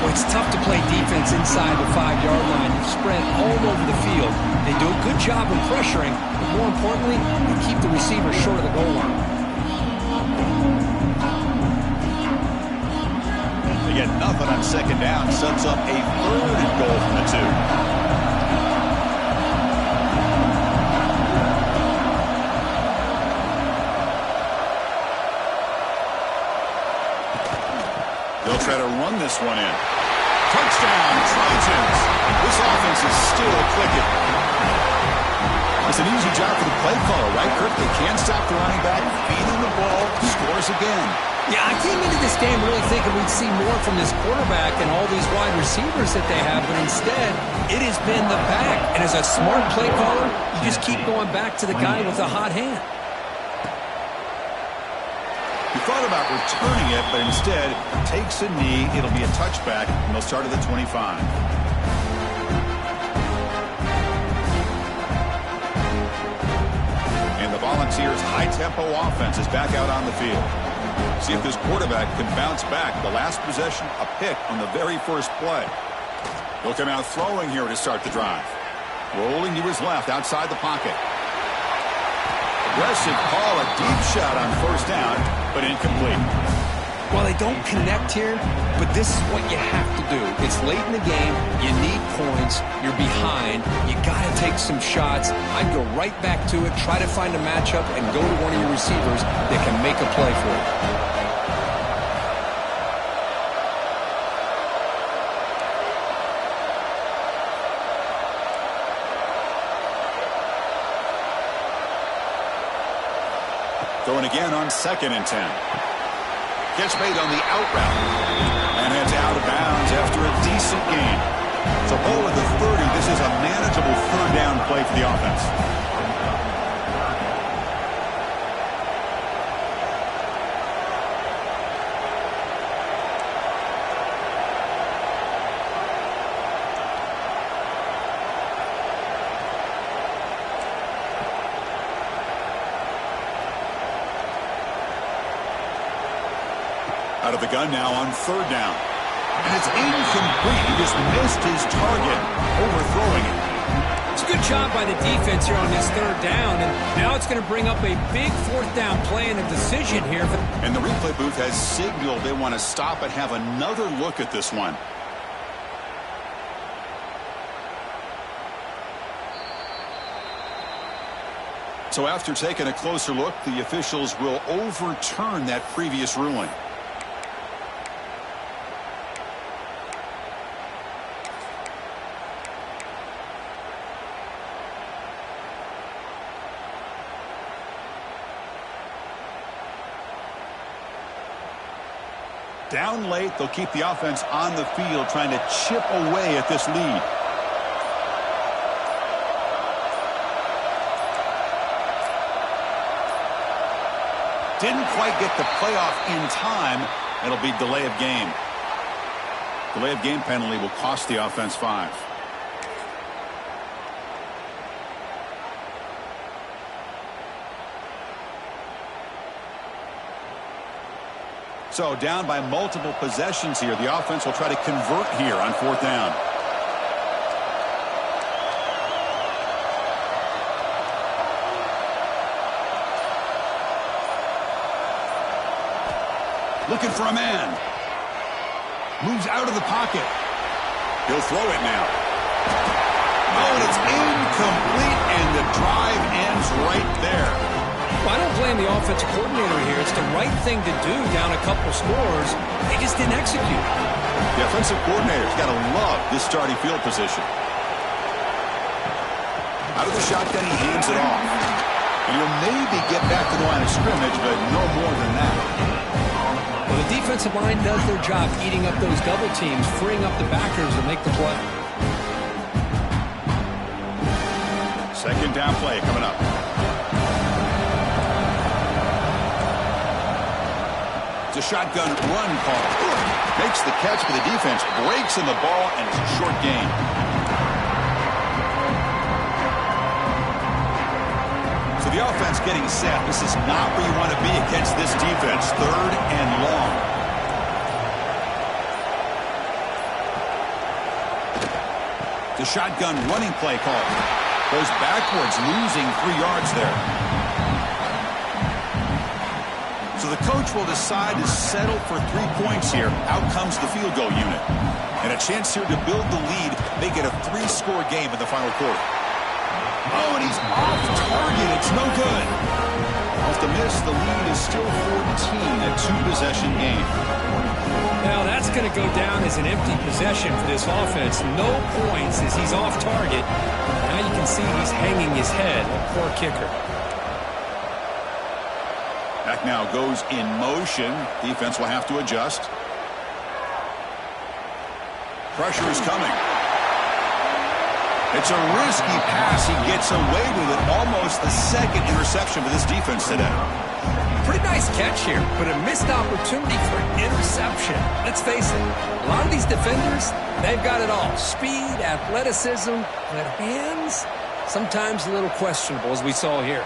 Well, it's tough to play defense inside the 5-yard line. They're spread all over the field. They do a good job of pressuring, but more importantly, they keep the receiver short of the goal line. They get nothing on second down. Sets up a third and goal from the 2. They'll try to run this one in. Touchdown, Trojans. This offense is still clicking. It's an easy job for the play caller, right, Kirk? They can't stop the running back, feeding the ball, scores again. Yeah, I came into this game really thinking we'd see more from this quarterback and all these wide receivers that they have, but instead, it has been the back. And as a smart play caller, you just keep going back to the guy with the hot hand. He thought about returning it, but instead takes a knee. It'll be a touchback, and they'll start at the 25. And the Volunteers' high-tempo offense is back out on the field. See if this quarterback can bounce back. The last possession, a pick on the very first play. Look him out throwing here to start the drive. Rolling to his left outside the pocket. Aggressive call, a deep shot on first down, but incomplete. Well, they don't connect here, but this is what you have to do. It's late in the game. You need points. You're behind. You got to take some shots. I'd go right back to it, try to find a matchup, and go to one of your receivers that can make a play for you. Throwing again on 2nd and 10. Catch made on the out route. And it's out of bounds after a decent gain. So ball at the 30. This is a manageable third down play for the offense. Out of the gun now on 3rd down. And it's incomplete. He just missed his target, overthrowing it. It's a good job by the defense here on this 3rd down, and now it's going to bring up a big 4th down play and a decision here. And the replay booth has signaled they want to stop and have another look at this one. So after taking a closer look, the officials will overturn that previous ruling. Down late, they'll keep the offense on the field trying to chip away at this lead. Didn't quite get the playoff in time. It'll be delay of game. Delay of game penalty will cost the offense 5. So down by multiple possessions here. The offense will try to convert here on 4th down. Looking for a man. Moves out of the pocket. He'll throw it now. Oh, and it's incomplete, and the drive ends right there. Well, I don't blame the offensive coordinator here. It's the right thing to do down a couple scores. They just didn't execute. The offensive coordinator's got to love this starting field position. Out of the shotgun, he hands it off. And he'll maybe get back to the line of scrimmage, but no more than that. Well, the defensive line does their job eating up those double teams, freeing up the backers to make the play. 2nd down play coming up. It's a shotgun run call. Makes the catch, but the defense breaks in the ball, and it's a short gain. So the offense getting set. This is not where you want to be against this defense. 3rd and long. The shotgun running play call. Goes backwards, losing 3 yards there. So the coach will decide to settle for 3 points here. Out comes the field goal unit. And a chance here to build the lead, make it a 3-score game in the final quarter. Oh, and he's off target. It's no good. Off the miss, the lead is still 14, a 2-possession game. Now that's going to go down as an empty possession for this offense. No points as he's off target. Now you can see he's hanging his head. A poor kicker. Back now goes in motion. Defense will have to adjust. Pressure is coming. It's a risky pass. He gets away with it. Almost the second interception for this defense today. Pretty nice catch here, but a missed opportunity for an interception. Let's face it, a lot of these defenders, they've got it all. Speed, athleticism, but hands, sometimes a little questionable, as we saw here.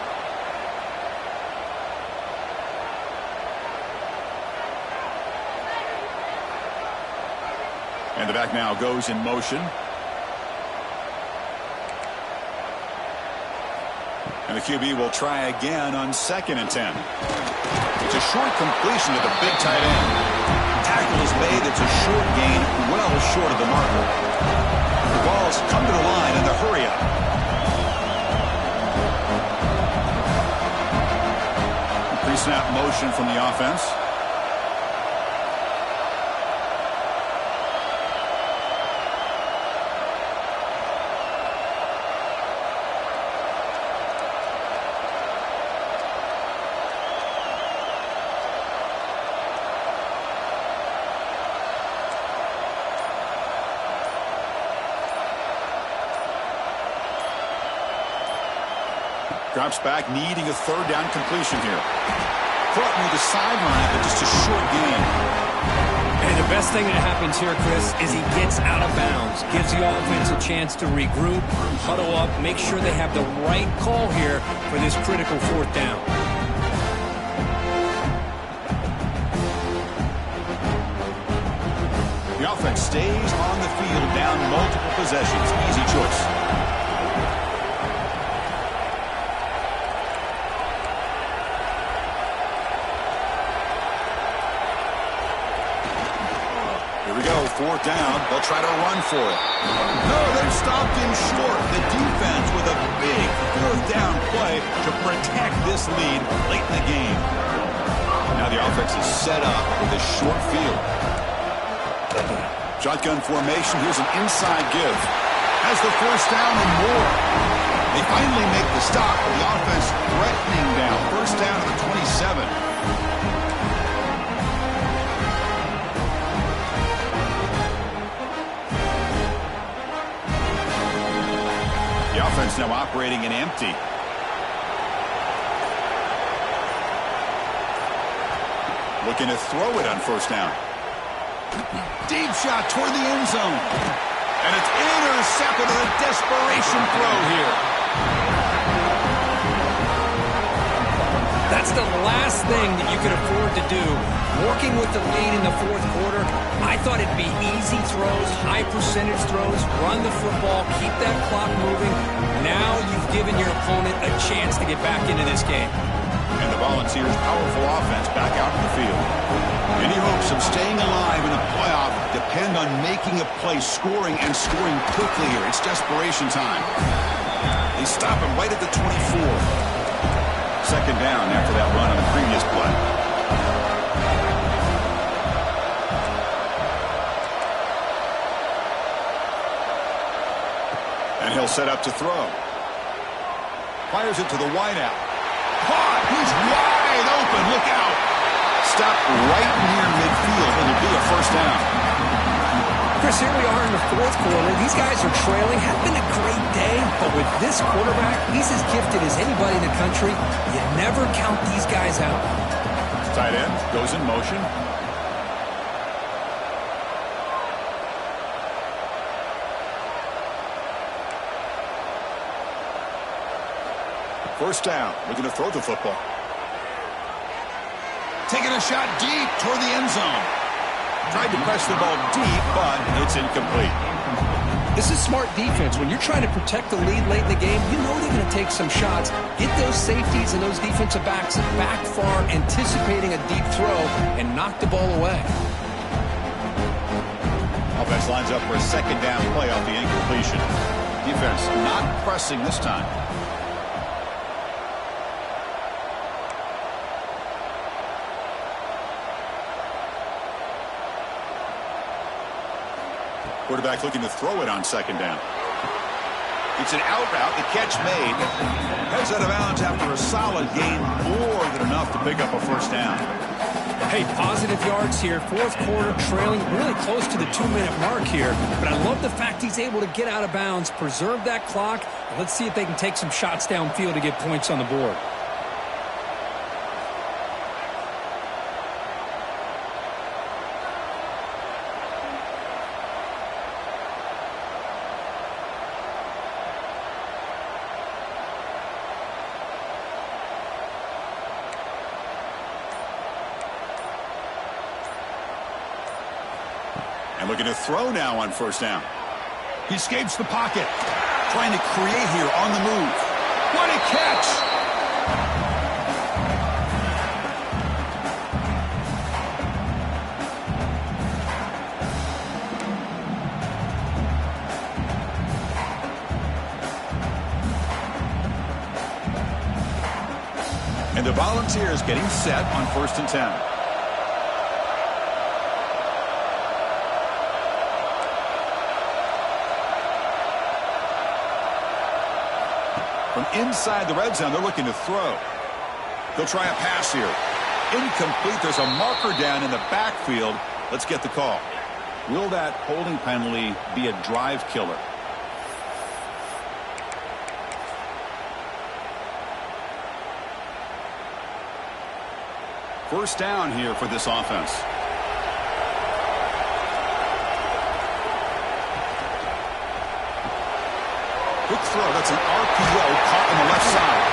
And the back now goes in motion. And the QB will try again on 2nd and 10. It's a short completion to the big tight end. Tackle is made. It's a short gain, well short of the marker. The balls come to the line in the hurry up. Pre-snap motion from the offense. Drops back, needing a 3rd down completion here. Caught near the sideline, but just a short gain. And the best thing that happens here, Chris, is he gets out of bounds. Gives the offense a chance to regroup, huddle up, make sure they have the right call here for this critical 4th down. The offense stays on the field, down multiple possessions. Easy choice. Here we go, 4th down. They'll try to run for it. No, they've stopped him short. The defense with a big 4th down play to protect this lead late in the game. Now the offense is set up with a short field. Shotgun formation. Here's an inside give. Has the 1st down and more. They finally make the stop. The offense threatening down. 1st down to the 27. The offense now operating in empty. Looking to throw it on 1st down. Deep shot toward the end zone. And it's intercepted on a desperation throw here. That's the last thing that you could afford to do. Working with the lead in the 4th quarter, I thought it'd be easy throws, high percentage throws, run the football, keep that clock moving. Now you've given your opponent a chance to get back into this game. And the Volunteers' powerful offense back out in the field. Any hopes of staying alive in the playoff depend on making a play, scoring, and scoring quickly here. It's desperation time. They stop him right at the 24. 2nd down after that run on the previous play. And he'll set up to throw. Fires it to the wideout. Caught! He's wide open. Look out! Stopped right near midfield. It'll be a 1st down. Chris, here we are in the 4th quarter. These guys are trailing. Had been a great day, but with this quarterback, he's as gifted as anybody in the country. You never count these guys out. Tight end goes in motion. First down, looking to throw the football. Taking a shot deep toward the end zone. Tried to press the ball deep, but it's incomplete. This is smart defense. When you're trying to protect the lead late in the game, you know they're going to take some shots. Get those safeties and those defensive backs back far, anticipating a deep throw, and knock the ball away. Offense lines up for a 2nd down play off the incompletion. Defense not pressing this time. Quarterback looking to throw it on second down. It's an out route. The catch made. Heads out of bounds after a solid gain, more than enough to pick up a first down. Hey, positive yards here. Fourth quarter, trailing really close to the 2-minute mark here. But I love the fact he's able to get out of bounds, preserve that clock, and let's see if they can take some shots downfield to get points on the board. And looking to throw now on first down. He escapes the pocket. Trying to create here on the move. What a catch! And the Volunteers getting set on 1st and 10. From inside the red zone, they're looking to throw. They'll try a pass here. Incomplete. There's a marker down in the backfield. Let's get the call. Will that holding penalty be a drive killer? First down here for this offense. Quick throw. That's an RPO caught on the left side.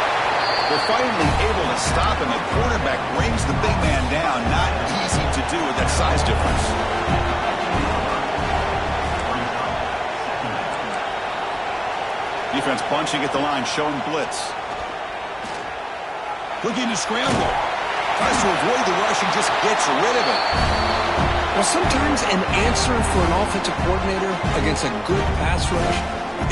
They're finally able to stop him. The quarterback brings the big man down. Not easy to do with that size difference. Defense bunching at the line, showing blitz. Looking to scramble. Tries to avoid the rush and just gets rid of it. Well, sometimes an answer for an offensive coordinator against a good pass rush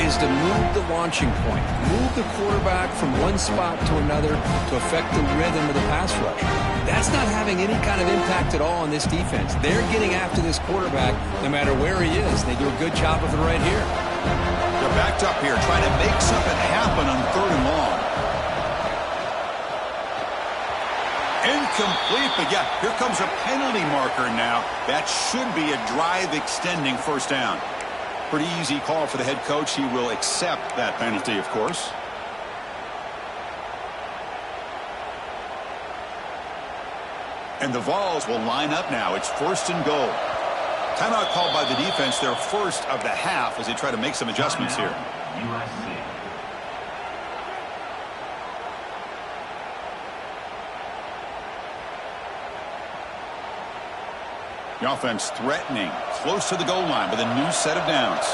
is to move the launching point. Move the quarterback from one spot to another to affect the rhythm of the pass rush. That's not having any kind of impact at all on this defense. They're getting after this quarterback no matter where he is. They do a good job of it right here. They're backed up here trying to make something happen on 3rd and long. Incomplete, but yeah, here comes a penalty marker now. That should be a drive-extending first down. Pretty easy call for the head coach. He will accept that penalty, of course. And the Vols will line up now. It's 1st and goal. Timeout called by the defense, their first of the half, as they try to make some adjustments here. The offense threatening, close to the goal line with a new set of downs.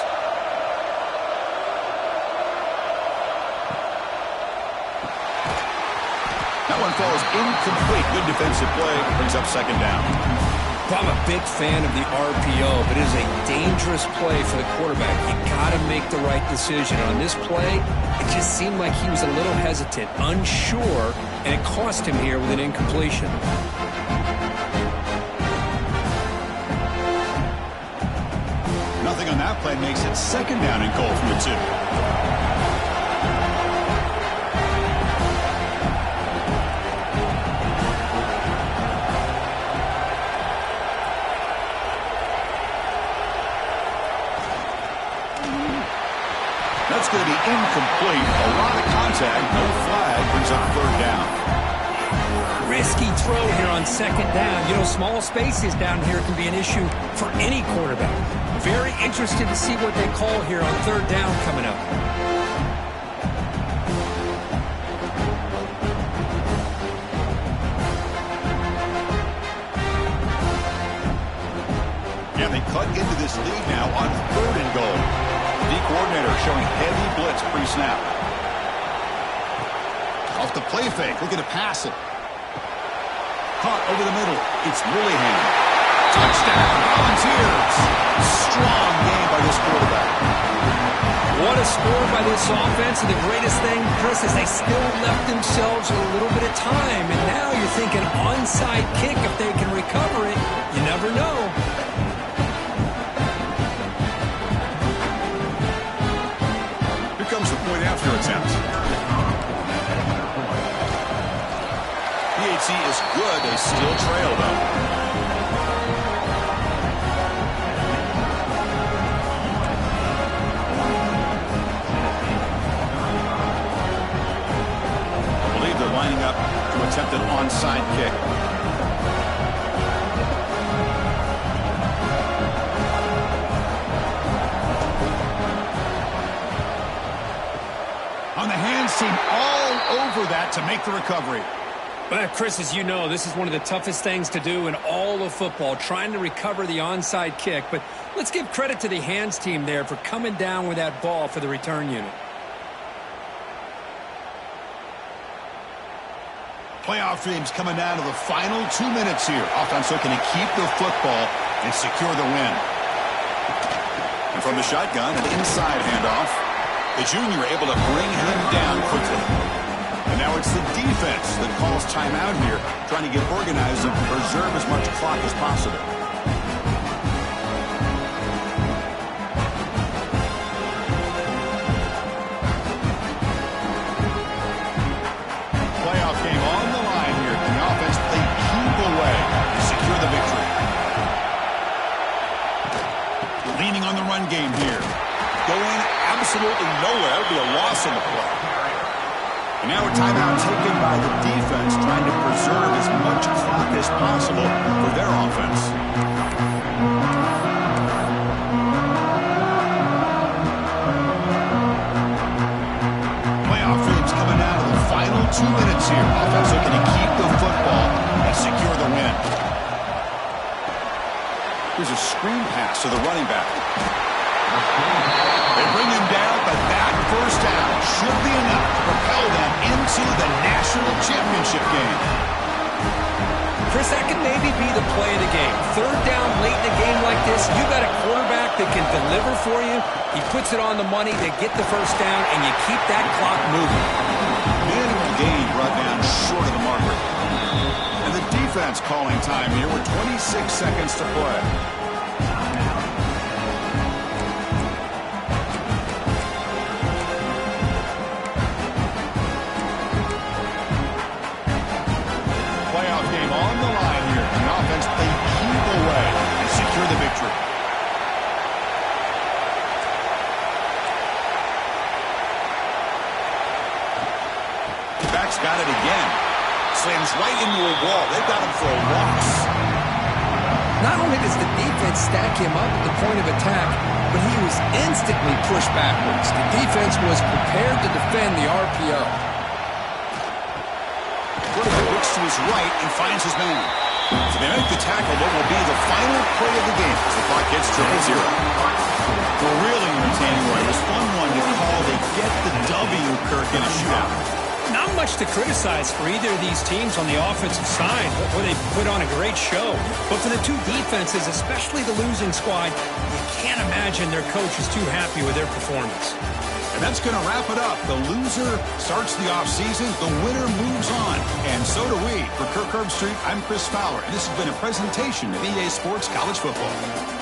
That one falls incomplete. Good defensive play. Brings up 2nd down. Well, I'm a big fan of the RPO, but it is a dangerous play for the quarterback. You got to make the right decision. On this play, it just seemed like he was a little hesitant, unsure, and it cost him here with an incompletion. Nothing on that play makes it 2nd down and goal from the 2. That's going to be incomplete. A lot of contact. No flag. Brings up 3rd down. Risky throw here on 2nd down. You know, small spaces down here can be an issue for any quarterback. Very interested to see what they call here on 3rd down coming up. Yeah, they cut into this lead now on 3rd and goal. The coordinator showing heavy blitz pre-snap. Off the play fake, looking to pass it. Caught over the middle. It's Willingham. Touchdown, Volunteers. Strong game by this quarterback. What a score by this offense. And the greatest thing, Chris, is they still left themselves a little bit of time. And now you're thinking onside kick. If they can recover it, you never know. team all over that to make the recovery. Well, Chris, as you know, this is one of the toughest things to do in all of football, trying to recover the onside kick. But let's give credit to the hands team there for coming down with that ball for the return unit. Playoff dreams coming down to the final 2 minutes here. Offense looking to keep the football and secure the win. And from the shotgun, an inside handoff. The junior able to bring him down quickly. And now it's the defense that calls timeout here, trying to get organized and preserve as much clock as possible. Playoff game on the line here. Can the offense play keep away to secure the victory? Leaning on the run game here. Going absolutely nowhere. It'll be a loss in the play. And now a timeout taken by the defense, trying to preserve as much clock as possible for their offense. Playoff dreams coming down to the final 2 minutes here. Offense looking to keep the football and secure the win. Here's a screen pass to the running back. They bring him down, but that first down should be enough to propel them into the national championship game. Chris, that could maybe be the play of the game. Third down late in a game like this, you got a quarterback that can deliver for you. He puts it on the money to get the first down, and you keep that clock moving. Manual gain brought down short of the marker. And the defense calling time here with 26 seconds to play. Got it again. Slams right into a wall. They've got him for a loss. Not only does the defense stack him up at the point of attack, but he was instantly pushed backwards. The defense was prepared to defend the RPO. Quarterback looks to his right and finds his man. So they make the tackle, what will be the final play of the game as the clock hits 0-0. Well, really entertaining, Roy. It was fun one to call. They get the W, Kirk, in a shootout. Not much to criticize for either of these teams on the offensive side, where they put on a great show. But for the two defenses, especially the losing squad, you can't imagine their coach is too happy with their performance. And that's going to wrap it up. The loser starts the offseason. The winner moves on. And so do we. For Kirk Herbstreit, I'm Chris Fowler. And this has been a presentation of EA Sports College Football.